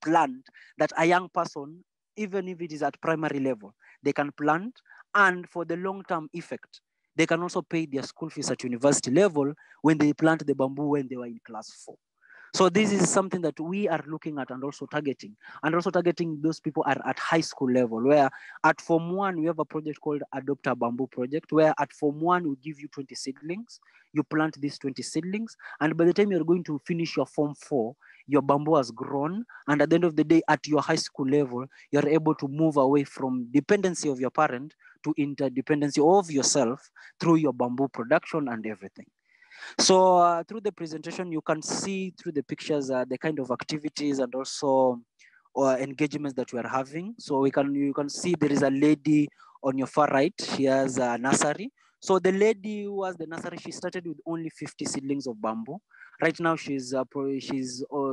plant that a young person, even if it is at primary level, they can plant. And for the long-term effect, they can also pay their school fees at university level when they plant the bamboo when they were in class 4. So this is something that we are looking at and also targeting. And also targeting those people are at high school level, where at Form 1, we have a project called Adopt a Bamboo Project, where at Form 1, we give you 20 seedlings. You plant these 20 seedlings. And by the time you're going to finish your Form 4, your bamboo has grown. And at the end of the day, at your high school level, you're able to move away from dependency of your parent to interdependency of yourself through your bamboo production and everything. So through the presentation, you can see through the pictures the kind of activities and also engagements that we are having. So you can see there is a lady on your far right. She has a nursery. So the lady who was the nursery, she started with only 50 seedlings of bamboo. Right now, she's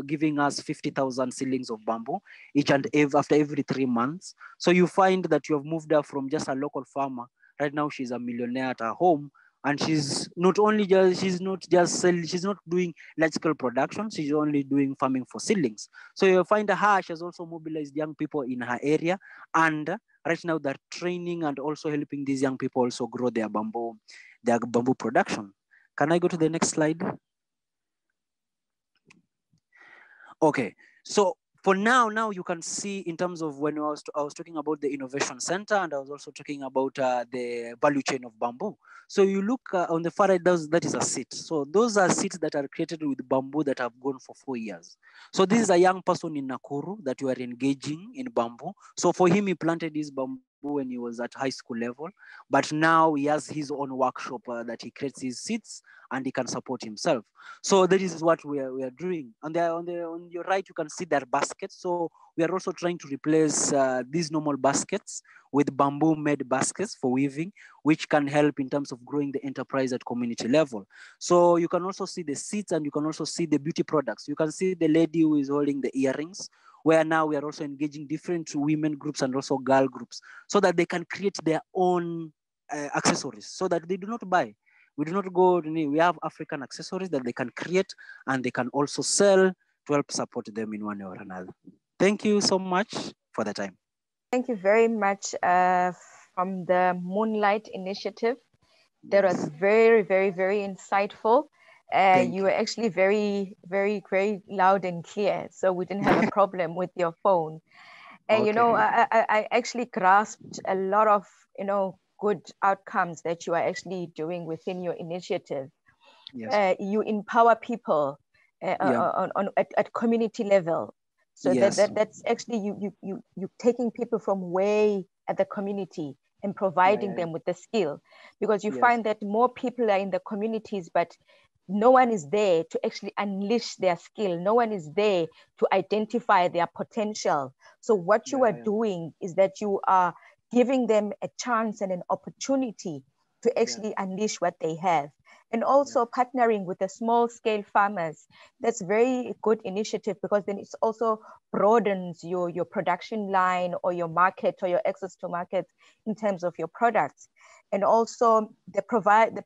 giving us 50,000 seedlings of bamboo each and after every 3 months. So you find that you have moved her from just a local farmer. Right now, she's a millionaire at her home, and she's not doing large scale production. She's only doing farming for seedlings. So you find her, she has also mobilized young people in her area, and right now they're training and also helping these young people also grow their bamboo production. Can I go to the next slide? Okay, so for now you can see in terms of when I was talking about the innovation center, and I was also talking about the value chain of bamboo. So you look on the far right, that is a seat. So those are seats that are created with bamboo that have gone for 4 years. So this is a young person in Nakuru that you are engaging in bamboo. So for him, he planted his bamboo when he was at high school level, but now he has his own workshop that he creates his seats and he can support himself. So that is what we are doing. On your right, you can see their baskets. So we are also trying to replace these normal baskets with bamboo made baskets for weaving, which can help in terms of growing the enterprise at community level. So you can also see the seats, and you can also see the beauty products. You can see the lady who is holding the earrings, where now we are also engaging different women groups and also girl groups so that they can create their own accessories, so that they do not buy. We do not go, we have African accessories that they can create and they can also sell to help support them in one way or another. Thank you so much for the time. Thank you very much from the Moonlight Initiative. That was very, very, very insightful. You were actually very, very, very loud and clear. So we didn't have a problem with your phone. And, I actually grasped a lot of, good outcomes that you are actually doing within your initiative. Yes. You empower people at community level. So yes. that's actually you taking people from way at the community and providing them with the skill, because you find that more people are in the communities, but no one is there to actually unleash their skill. No one is there to identify their potential. So what you are doing is that you are giving them a chance and an opportunity to actually unleash what they have. And also partnering with the small scale farmers. That's very good initiative, because then it also broadens your production line or your market or your access to market in terms of your products. And also the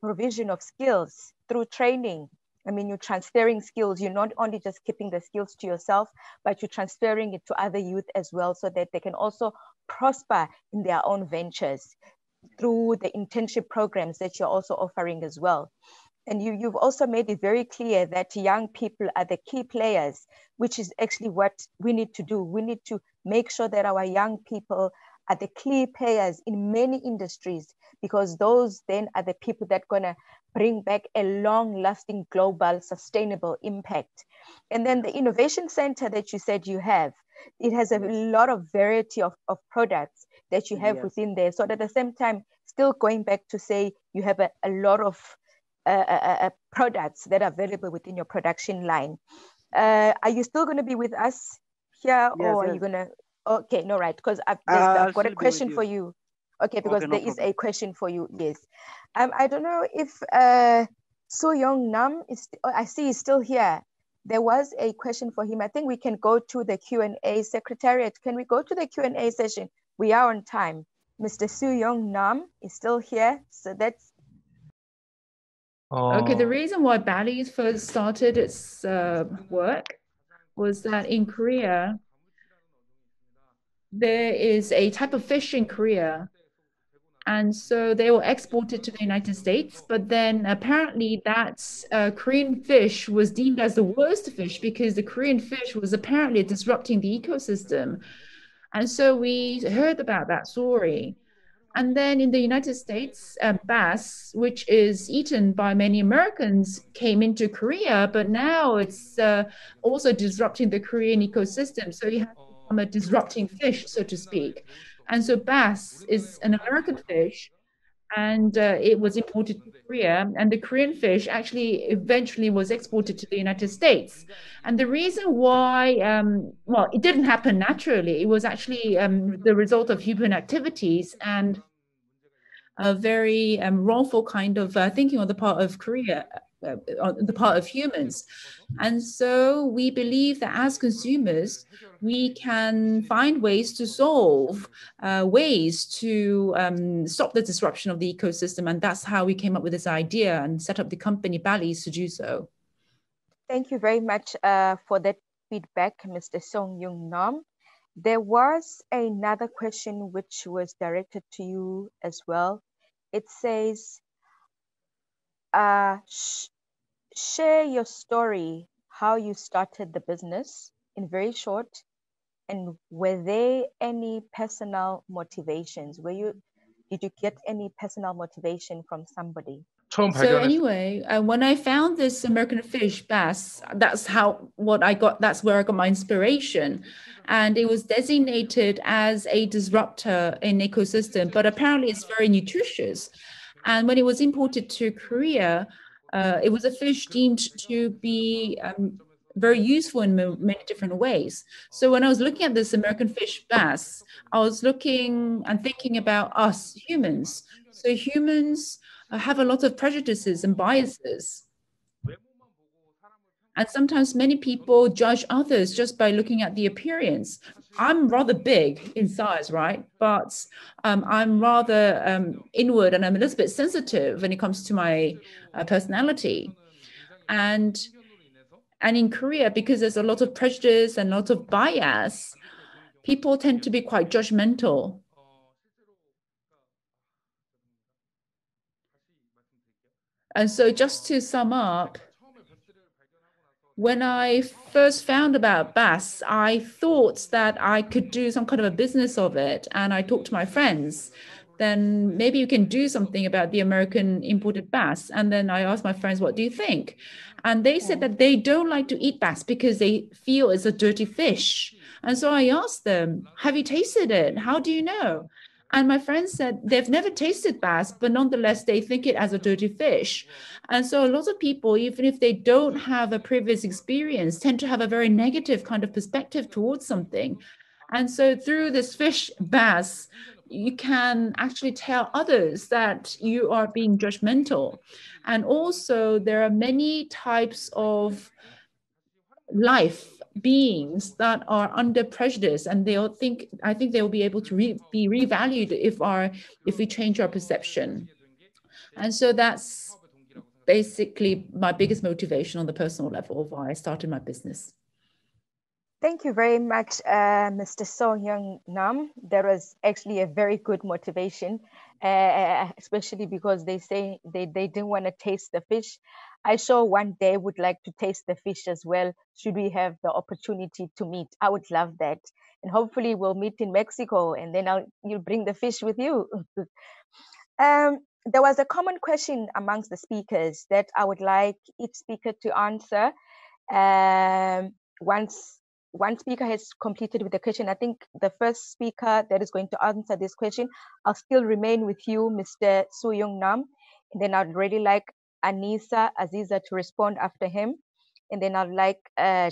provision of skills through training. I mean, you're transferring skills. You're not only just keeping the skills to yourself, but you're transferring it to other youth as well, so that they can also prosper in their own ventures through the internship programs that you're also offering as well. And you've also made it very clear that young people are the key players, which is actually what we need to do. We need to make sure that our young people are the key players in many industries, because those then are the people that are going to bring back a long-lasting global sustainable impact. And then the innovation center that you said you have, it has a lot of variety of products that you have within there. So at the same time, still going back to say you have a lot of products that are available within your production line. Are you still going to be with us here, or are you going to? Okay, no, right, because I've got a question for you. Okay, because there is a question for you. Yes, I don't know if So Young Nam is. I see he's still here. There was a question for him. I think we can go to the Q&A. Secretariat, can we go to the Q&A session? We are on time. Mr. Su Young Nam is still here, so that's. Okay, the reason why Bally's first started its work was that in Korea, there is a type of fish in Korea. And so they were exported to the United States, but then apparently that Korean fish was deemed as the worst fish because the Korean fish was apparently disrupting the ecosystem. And so we heard about that story. And then in the United States, bass, which is eaten by many Americans, came into Korea, but now it's also disrupting the Korean ecosystem. So it has become a disrupting fish, so to speak. And so bass is an American fish, and it was imported to Korea. And the Korean fish actually eventually was exported to the United States. And the reason why, well, it didn't happen naturally. It was actually the result of human activities. And a very wrongful kind of thinking on the part of Korea, on the part of humans. And so we believe that as consumers, we can find ways to solve ways to stop the disruption of the ecosystem. And that's how we came up with this idea and set up the company Bally's to do so. Thank you very much for that feedback, Mr. Song Yung Nam. There was another question which was directed to you as well. It says, share your story, how you started the business in very short, and were there any personal motivations? Did you get any personal motivation from somebody? So anyway, when I found this American fish bass, that's where I got my inspiration. And it was designated as a disruptor in ecosystem, but apparently it's very nutritious. And when it was imported to Korea, it was a fish deemed to be very useful in many different ways. So when I was looking at this American fish bass, I was looking and thinking about us humans. So humans have a lot of prejudices and biases. And sometimes many people judge others just by looking at the appearance. I'm rather big in size, right? But I'm rather inward, and I'm a little bit sensitive when it comes to my personality. And in Korea, because there's a lot of prejudice and a lot of bias, people tend to be quite judgmental. And so just to sum up, when I first found about bass, I thought that I could do some kind of a business of it. And I talked to my friends, then maybe you can do something about the American imported bass. And then I asked my friends, what do you think? And they said that they don't like to eat bass because they feel it's a dirty fish. And so I asked them, have you tasted it? How do you know? And my friends said they've never tasted bass, but nonetheless, they think it as a dirty fish. And so a lot of people, even if they don't have a previous experience, tend to have a very negative kind of perspective towards something. And so through this fish bass, you can actually tell others that you are being judgmental. And also there are many types of life beings that are under prejudice, and I think they will be able to be revalued if we change our perception. And so that's basically my biggest motivation on the personal level of why I started my business. Thank you very much, Mr. Song Young Nam. That was actually a very good motivation, especially because they say they didn't want to taste the fish. I sure one day would like to taste the fish as well. Should we have the opportunity to meet? I would love that. And hopefully we'll meet in Mexico, and then you'll bring the fish with you. There was a common question amongst the speakers that I would like each speaker to answer. Once one speaker has completed with the question, I think the first speaker that is going to answer this question, I'll still remain with you, Mr. Su Young Nam. And then I'd really like Anisa Aziza to respond after him. And then I'd like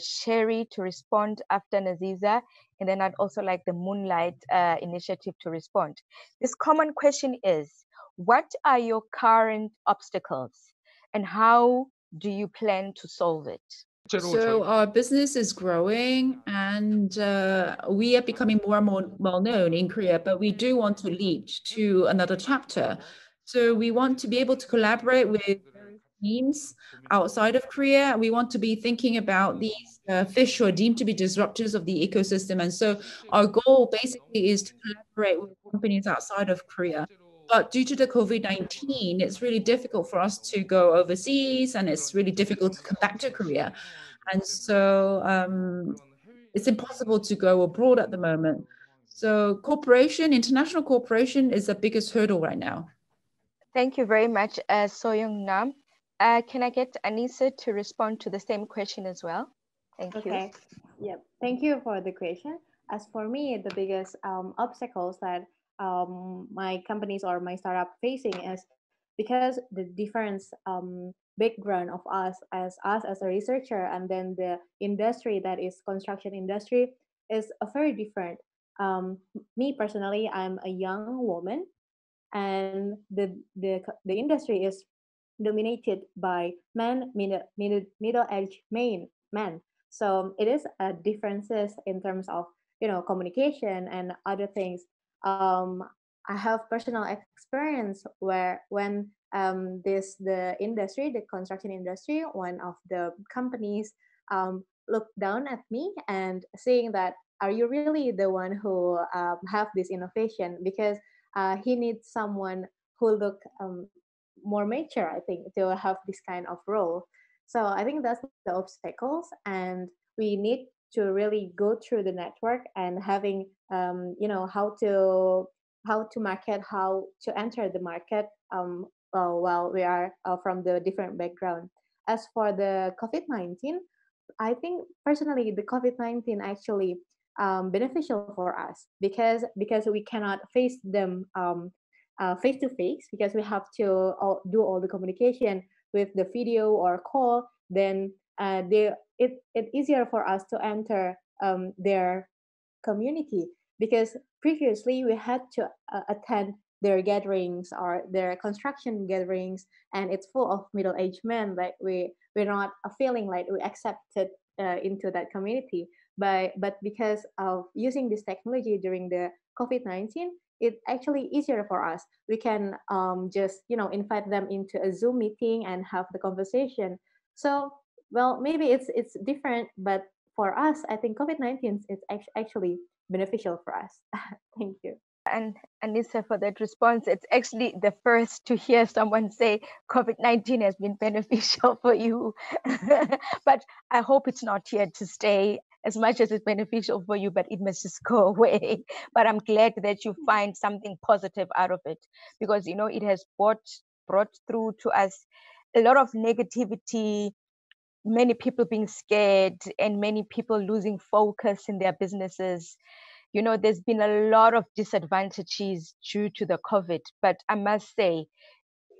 Sherry to respond after Naziza. And then I'd also like the Moonlight Initiative to respond. This common question is, what are your current obstacles and how do you plan to solve it? So our business is growing, and we are becoming more and more well known in Korea, but we do want to lead to another chapter. So we want to be able to collaborate with various teams outside of Korea. We want to be thinking about these fish who are deemed to be disruptors of the ecosystem. And so our goal basically is to collaborate with companies outside of Korea. But due to the COVID-19, it's really difficult for us to go overseas, and it's really difficult to come back to Korea. And so it's impossible to go abroad at the moment. So international cooperation is the biggest hurdle right now. Thank you very much, Soyoung Nam. Can I get Anisa to respond to the same question as well? Thank you. Okay. Yeah. Thank you for the question. As for me, the biggest obstacles that my companies or my startup facing is because the difference background of us as a researcher, and then the industry that is construction industry is a very different. Me personally, I'm a young woman, and the industry is dominated by men, middle-aged men. So it is differences in terms of communication and other things. I have personal experience where when the construction industry, one of the companies looked down at me and saying that, are you really the one who have this innovation? Because he needs someone who look more mature, I think, to have this kind of role. So I think that's the obstacles, and we need to really go through the network and having how to market, how to enter the market while we are from the different background. As for the COVID-19, I think personally the COVID-19 actually beneficial for us because we cannot face them face to face, because we have to do all the communication with the video or call. Then it easier for us to enter their community, because previously we had to attend their gatherings or their construction gatherings, and it's full of middle-aged men, like we're not feeling like we accepted into that community. But because of using this technology during the COVID-19, it's actually easier for us. We can just invite them into a Zoom meeting and have the conversation. So well, maybe it's different, but for us, I think COVID-19 is actually beneficial for us. Thank you. And Anissa, for that response, it's actually the first to hear someone say COVID-19 has been beneficial for you. But I hope it's not here to stay as much as it's beneficial for you, but it must just go away. But I'm glad that you find something positive out of it, because, it has brought through to us a lot of negativity, many people being scared, and many people losing focus in their businesses. There's been a lot of disadvantages due to the COVID, but I must say,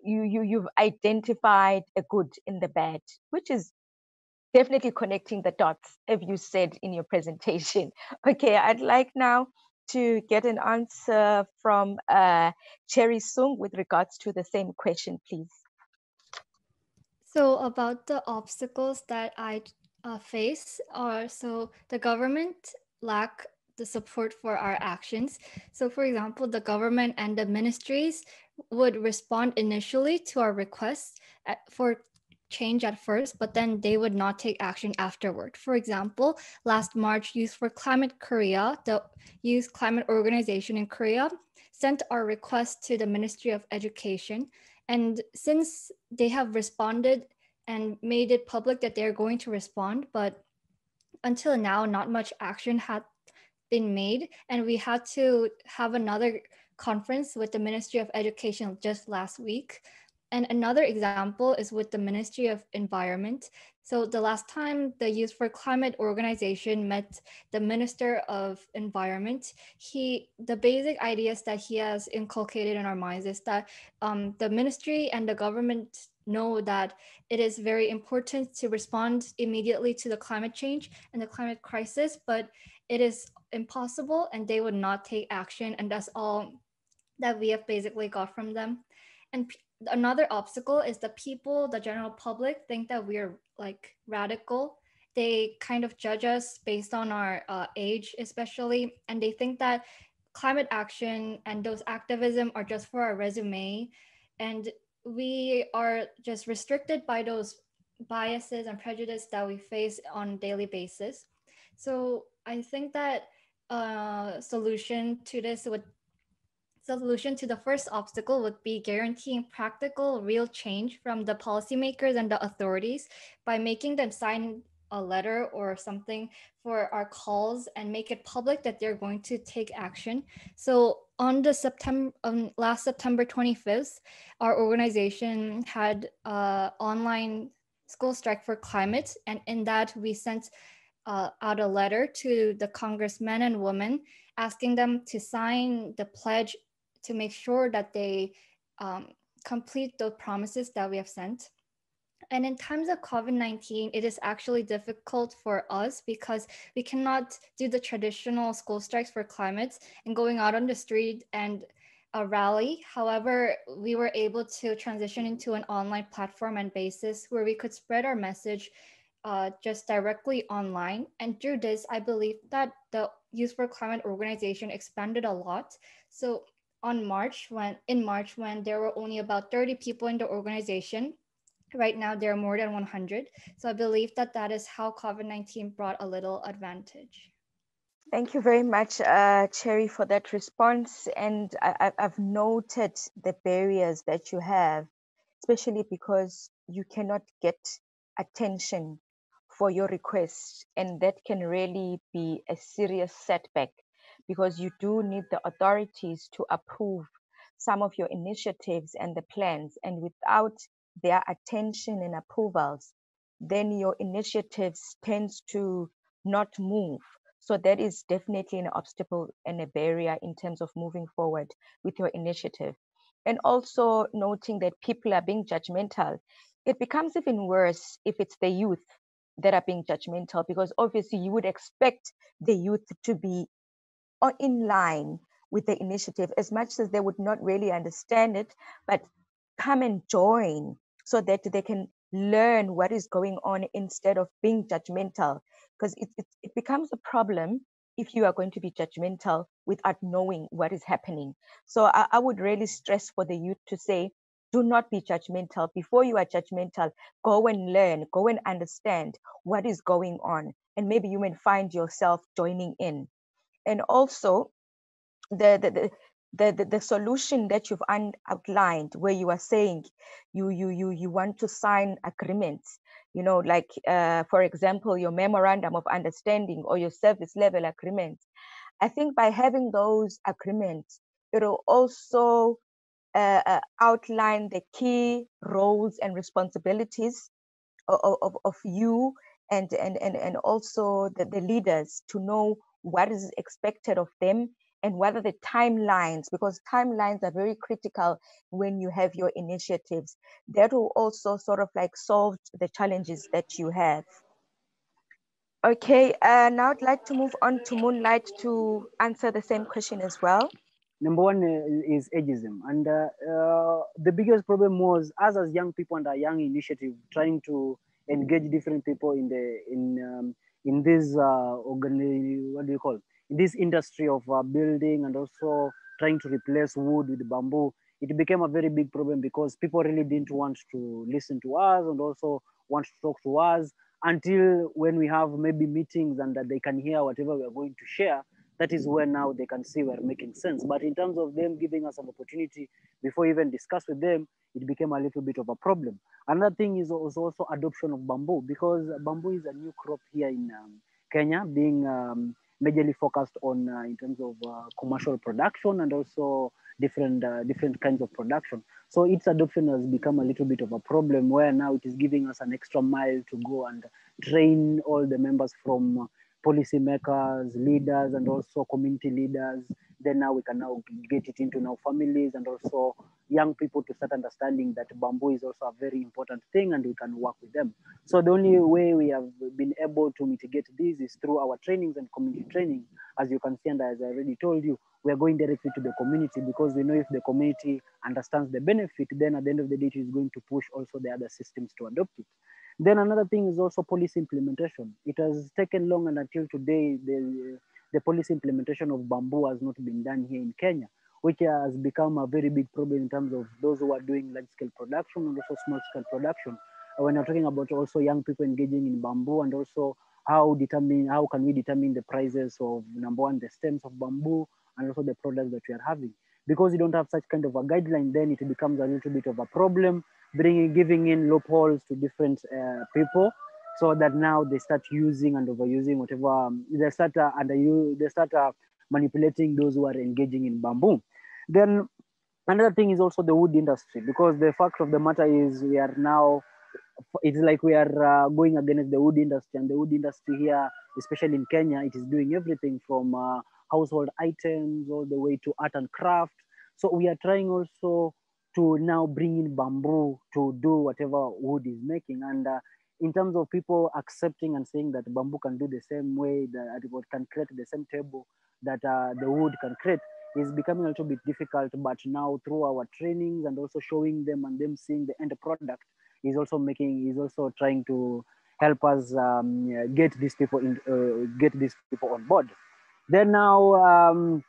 you've identified a good in the bad, which is definitely connecting the dots, as you said in your presentation. Okay, I'd like now to get an answer from Cherry Sung with regards to the same question, please. So about the obstacles that I face are, so the government lack the support for our actions. So for example, the government and the ministries would respond initially to our requests for change at first, but then they would not take action afterward. For example, last March, Youth for Climate Korea, the youth climate organization in Korea, sent our request to the Ministry of Education. And since they have responded and made it public that they're going to respond, but until now, not much action had been made. And we had to have another conference with the Ministry of Education just last week. And another example is with the Ministry of Environment. So the last time the Youth for Climate organization met the Minister of Environment, the basic ideas that he has inculcated in our minds is that the ministry and the government know that it is very important to respond immediately to the climate change and the climate crisis, but it is impossible and they would not take action. And that's all that we have basically got from them. And another obstacle is the people, the general public, think that we're like radical. They kind of judge us based on our age, especially, and they think that climate action and those activism are just for our resume. And we are just restricted by those biases and prejudice that we face on a daily basis. So I think that solution to the first obstacle would be guaranteeing practical, real change from the policymakers and the authorities by making them sign a letter or something for our calls and make it public that they're going to take action. So on the last September 25th, our organization had online school strike for climate, and in that we sent out a letter to the congressmen and women asking them to sign the pledge to make sure that they complete the promises that we have sent. And in times of COVID-19, it is actually difficult for us because we cannot do the traditional school strikes for climate and going out on the street and a rally. However, we were able to transition into an online platform and basis where we could spread our message just directly online. And through this, I believe that the Youth for Climate organization expanded a lot. So in March, when there were only about 30 people in the organization, right now there are more than 100. So I believe that that is how COVID-19 brought a little advantage. Thank you very much, Cherry, for that response. And I've noted the barriers that you have, especially because you cannot get attention for your request. And that can really be a serious setback because you do need the authorities to approve some of your initiatives and the plans. And without their attention and approvals, then your initiatives tends to not move. So that is definitely an obstacle and a barrier in terms of moving forward with your initiative. And also noting that people are being judgmental. It becomes even worse if it's the youth that are being judgmental, because obviously you would expect the youth to be in line with the initiative as much as they would not really understand it, but come and join so that they can learn what is going on instead of being judgmental, because it becomes a problem if you are going to be judgmental without knowing what is happening. So I would really stress for the youth to say, do not be judgmental. Before you are judgmental, go and learn, go and understand what is going on, and maybe you may find yourself joining in. And also the solution that you've outlined, where you are saying you want to sign agreements, like for example your memorandum of understanding or your service level agreements. I think by having those agreements, it'll also outline the key roles and responsibilities of you and also the leaders, to know what is expected of them and what are the timelines, because timelines are very critical when you have your initiatives. That will also sort of like solve the challenges that you have. Okay, now I'd like to move on to Moonlight to answer the same question as well. Number one is ageism, and the biggest problem was us as young people and a young initiative trying to engage different people in this what do you call, in this industry of building, and also trying to replace wood with bamboo. It became a very big problem because people really didn't want to listen to us and also want to talk to us until when we have maybe meetings and that they can hear whatever we are going to share. That is where now they can see we're making sense. But in terms of them giving us an opportunity before even discuss with them, it became a little bit of a problem. Another thing is also adoption of bamboo, because bamboo is a new crop here in Kenya, being majorly focused on in terms of commercial production and also different kinds of production. So its adoption has become a little bit of a problem, where now it is giving us an extra mile to go and train all the members from policymakers, leaders, and also community leaders. Then now we can now get it into now families and also young people to start understanding that bamboo is also a very important thing and we can work with them. So the only way we have been able to mitigate this is through our trainings and community training. As you can see, and as I already told you, we are going directly to the community, because we know if the community understands the benefit, then at the end of the day, it is going to push also the other systems to adopt it. Then another thing is also policy implementation. It has taken long, and until today, the policy implementation of bamboo has not been done here in Kenya, which has become a very big problem in terms of those who are doing large-scale production and also small-scale production. When you're talking about also young people engaging in bamboo, and also how can we determine the prices of, number one, the stems of bamboo, and also the products that we are having. Because you don't have such kind of a guideline, then it becomes a little bit of a problem, giving in loopholes to different people, so that now they start using and overusing whatever, they start manipulating those who are engaging in bamboo. Then another thing is also the wood industry, because the fact of the matter is we are now, it's like we are going against the wood industry, and the wood industry here, especially in Kenya, it is doing everything from household items all the way to art and craft. So we are trying also to now bring in bamboo to do whatever wood is making. And in terms of people accepting and saying that bamboo can do the same way, that it can create the same table that the wood can create, is becoming a little bit difficult, but now through our trainings and also showing them and them seeing the end product is also trying to help us get these people on board. Then now,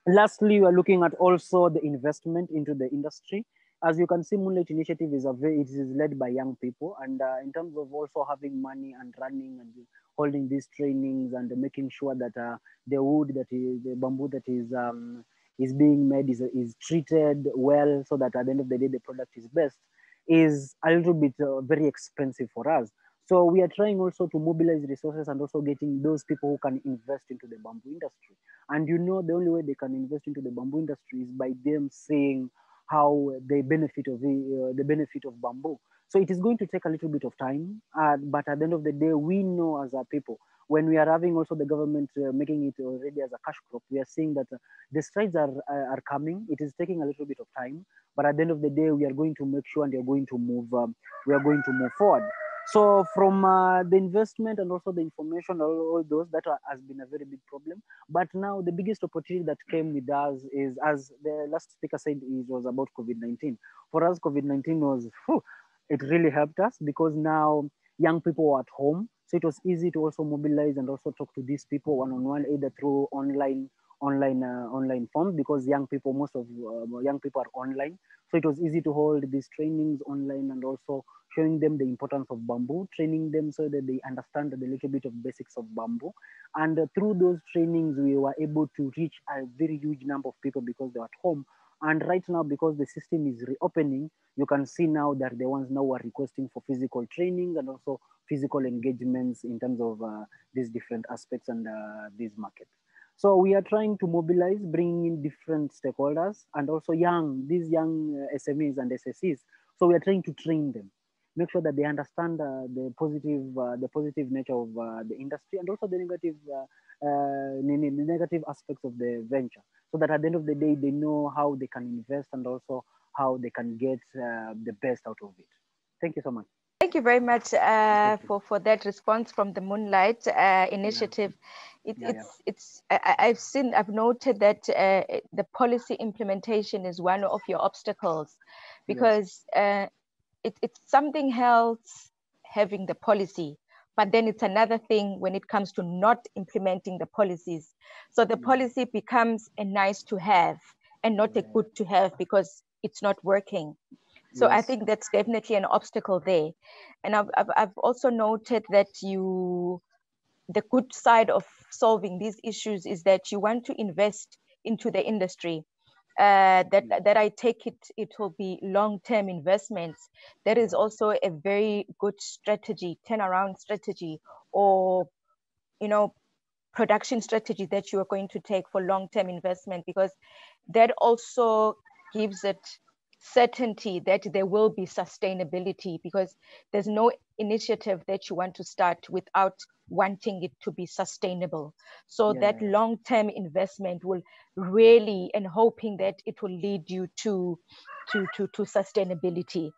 lastly, we are looking at also the investment into the industry. As you can see, Moonlight Initiative it is led by young people, and in terms of also having money and running and holding these trainings and making sure that the bamboo that is being made is treated well, so that at the end of the day the product is best, is a little bit very expensive for us. So we are trying also to mobilize resources and also getting those people who can invest into the bamboo industry. And the only way they can invest into the bamboo industry is by them seeing how the benefit of bamboo. So it is going to take a little bit of time, but at the end of the day, we know as a people, when we are having also the government making it already as a cash crop, we are seeing that the strides are coming. It is taking a little bit of time, but at the end of the day, we are going to make sure and we are going to move forward. So from the investment and also the information, all those, that has been a very big problem. But now the biggest opportunity that came with us is, as the last speaker said, it was about COVID-19. For us, COVID-19 it really helped us, because now young people were at home. So it was easy to also mobilize and also talk to these people one-on-one, either through online forms, because most of young people are online. So it was easy to hold these trainings online and also showing them the importance of bamboo, training them so that they understand the little bit of basics of bamboo. And through those trainings, we were able to reach a very huge number of people because they were at home. And right now, because the system is reopening, you can see now that the ones now are requesting for physical training and also physical engagements in terms of these different aspects and these markets. So we are trying to mobilize, bringing in different stakeholders and also these young SMEs and SSEs. So we are trying to train them, make sure that they understand the positive nature of the industry and also the negative aspects of the venture, so that at the end of the day, they know how they can invest and also how they can get the best out of it. Thank you so much. Thank you very much for that response from the Moonlight Initiative. I've noted that the policy implementation is one of your obstacles, because it's something else having the policy, but then it's another thing when it comes to not implementing the policies. So the policy becomes a nice to have and not a good to have because it's not working. So I think that's definitely an obstacle there. And I've also noted that the good side of solving these issues is that you want to invest into the industry. That I take it will be long-term investments. That is also a very good strategy, turnaround strategy, or production strategy that you are going to take for long-term investment, because that also gives it certainty that there will be sustainability, because there's no initiative that you want to start without wanting it to be sustainable. So that long-term investment will really, and hoping that it will lead you to sustainability.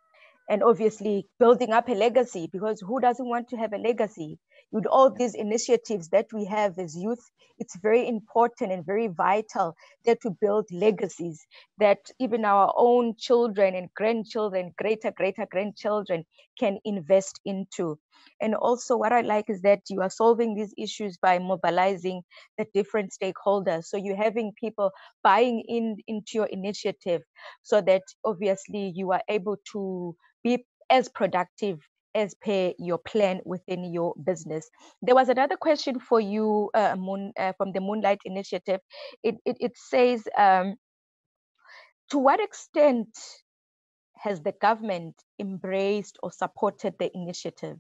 And obviously building up a legacy, because who doesn't want to have a legacy? With all these initiatives that we have as youth, it's very important and very vital that we build legacies that even our own children and grandchildren, greater grandchildren can invest into. And also what I like is that you are solving these issues by mobilizing the different stakeholders. So you're having people buying into your initiative, so that obviously you are able to be as productive as per your plan within your business. There was another question for you, from the Moonlight Initiative. It says, to what extent has the government embraced or supported the initiative?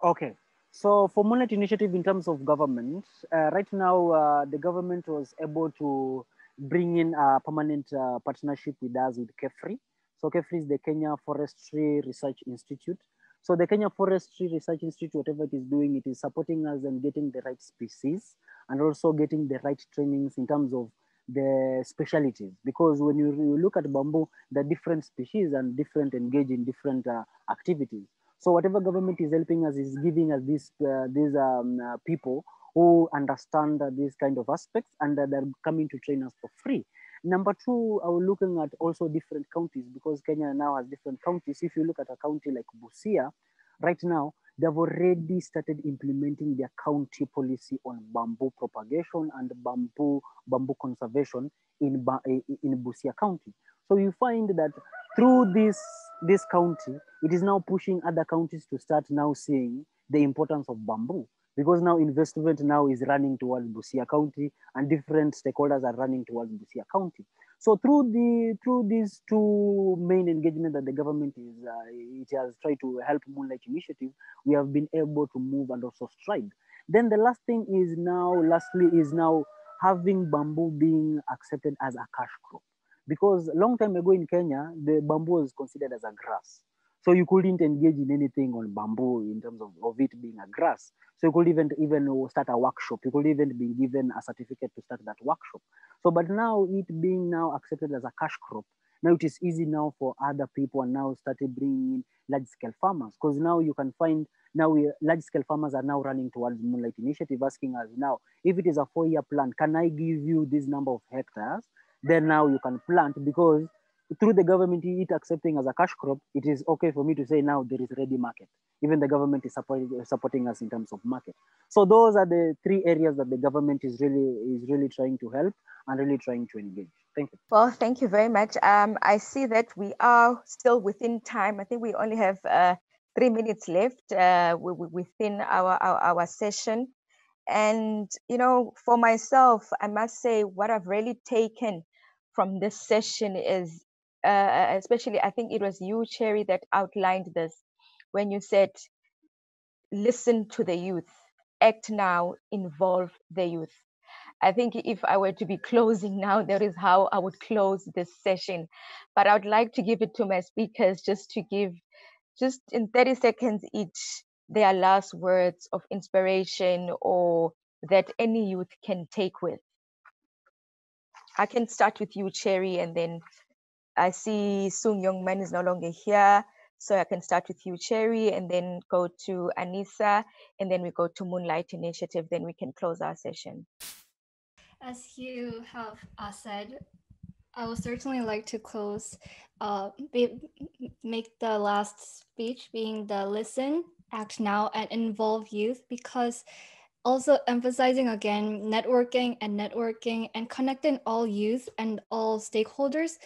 Okay. So for Moonlight Initiative, in terms of government, right now, the government was able to bring in a permanent partnership with us with KEFRI. So KEFRI is the Kenya Forestry Research Institute. So the Kenya Forestry Research Institute, whatever it is doing, it is supporting us and getting the right species and also getting the right trainings in terms of the specialties. Because when you look at bamboo, the different species and different engage in different activities. So whatever government is helping us is giving us these people who understand these kind of aspects, and they're coming to train us for free. Number two, I was looking at also different counties, because Kenya now has different counties. If you look at a county like Busia, right now, they've already started implementing their county policy on bamboo propagation and bamboo conservation in Busia County. So you find that through this county, it is now pushing other counties to start now seeing the importance of bamboo, because now investment now is running towards Busia County, and different stakeholders are running towards Busia County. So through these two main engagement that the government it has tried to help Moonlight Initiative, we have been able to move and also stride. Then the last thing is now having bamboo being accepted as a cash crop, because a long time ago in Kenya, the bamboo was considered as a grass. So you couldn't engage in anything on bamboo in terms of it being a grass. So you could even start a workshop. You could even be given a certificate to start that workshop. So, but now it being now accepted as a cash crop, now it is easy now for other people, and now started bringing in large scale farmers, because now you can find large scale farmers are now running towards Moonlight Initiative, asking us now, if it is a 4-year plan, can I give you this number of hectares? Then now you can plant, because through the government it accepting as a cash crop, it is okay for me to say now there is ready market. Even the government is supporting us in terms of market. So those are the 3 areas that the government is really trying to help and really trying to engage. Thank you. Well, thank you very much. I see that we are still within time. I think we only have 3 minutes left within our session. And, you know, for myself, I must say what I've really taken from this session is, especially, I think it was you, Cherry, that outlined this when you said, listen to the youth, act now, involve the youth. I think if I were to be closing now, that is how I would close this session. But I would like to give it to my speakers just to give, just in 30 seconds each, their last words of inspiration or that any youth can take with. I can start with you, Cherry, and then I see Sung Young Man is no longer here. So I can start with you, Cherry, and then go to Anissa, and then we go to Moonlight Initiative, then we can close our session. As you have said, I would certainly like to close, make the last speech being the listen, act now, and involve youth, because also emphasizing again networking and connecting all youth and all stakeholders,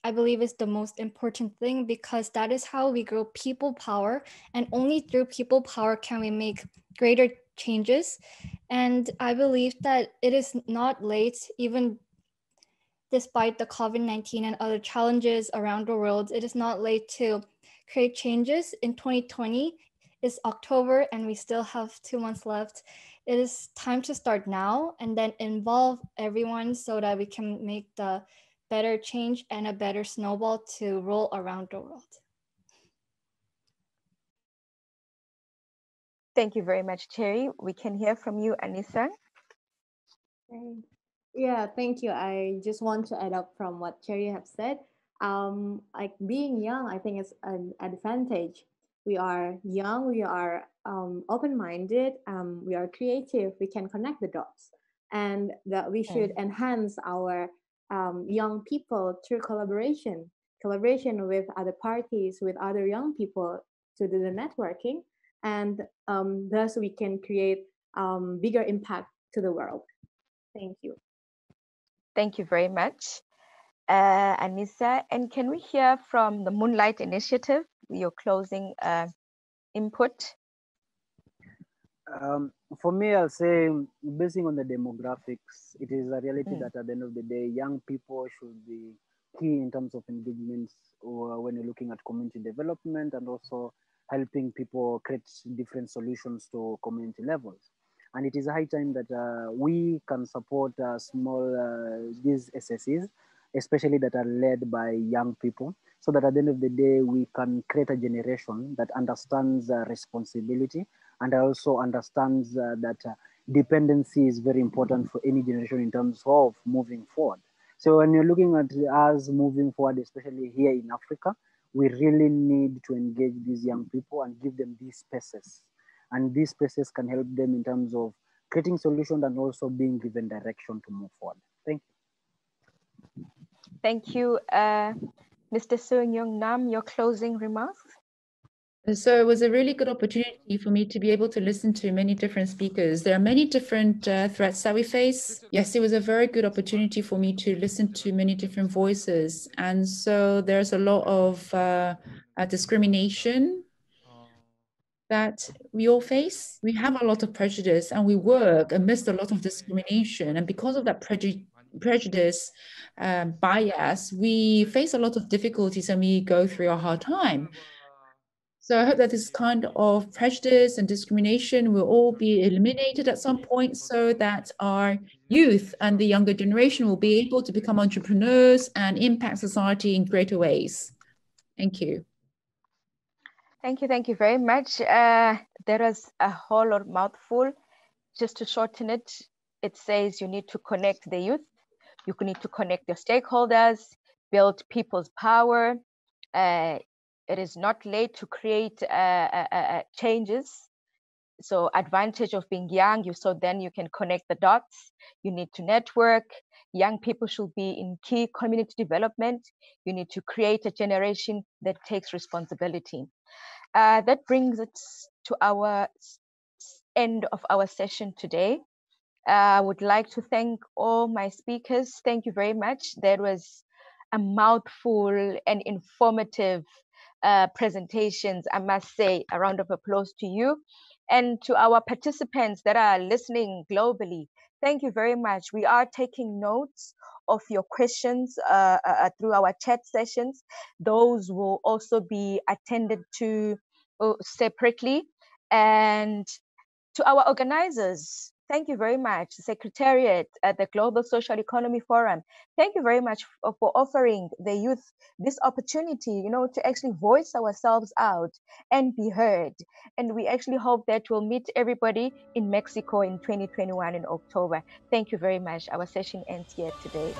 I believe is the most important thing, because that is how we grow people power, and only through people power can we make greater changes. And I believe that it is not late, even despite the COVID-19 and other challenges around the world. It is not late to create changes. In 2020 is October, and we still have 2 months left. It is time to start now and then involve everyone so that we can make the better change and a better snowball to roll around the world. Thank you very much, Cherry. We can hear from you, Anissa. Yeah, thank you. I just want to add up from what Cherry have said. Like being young, I think is an advantage. We are young, we are open-minded, we are creative, we can connect the dots, and that we should enhance our young people through collaboration with other parties, with other young people to do the networking, and thus we can create bigger impact to the world. Thank you. Thank you very much, Anissa. And can we hear from the Moonlight Initiative, your closing input? For me, I'll say, basing on the demographics, it is a reality that at the end of the day, young people should be key in terms of engagements, or when you're looking at community development and also helping people create different solutions to community levels. And it is high time that we can support these SSEs, especially that are led by young people, so that at the end of the day, we can create a generation that understands responsibility and also understands that dependency is very important for any generation in terms of moving forward. So when you're looking at us moving forward, especially here in Africa, we really need to engage these young people and give them these spaces. And these spaces can help them in terms of creating solutions and also being given direction to move forward. Thank you. Thank you. Mr. Seung Young Nam, your closing remarks? So it was a really good opportunity for me to be able to listen to many different speakers. There are many different threats that we face. Yes, it was a very good opportunity for me to listen to many different voices. And so there's a lot of discrimination that we all face. We have a lot of prejudice and we work amidst a lot of discrimination. And because of that prejudice, bias, we face a lot of difficulties and we go through a hard time. So I hope that this kind of prejudice and discrimination will all be eliminated at some point so that our youth and the younger generation will be able to become entrepreneurs and impact society in greater ways. Thank you. Thank you very much. There is a whole lot mouthful. Just to shorten it, it says you need to connect the youth, you need to connect your stakeholders, build people's power. It is not late to create changes. So advantage of being young, so then you can connect the dots. You need to network. Young people should be in key community development. You need to create a generation that takes responsibility. That brings us to our end of our session today. I would like to thank all my speakers. Thank you very much. There was a mouthful and informative presentations. I must say a round of applause to you and to our participants that are listening globally. Thank you very much. We are taking notes of your questions through our chat sessions. Those will also be attended to separately. And to our organizers, thank you very much. Secretariat at the Global Social Economy Forum, thank you very much for offering the youth this opportunity, to actually voice ourselves out and be heard. And we actually hope that we'll meet everybody in Mexico in 2021 in October. Thank you very much. Our session ends here today.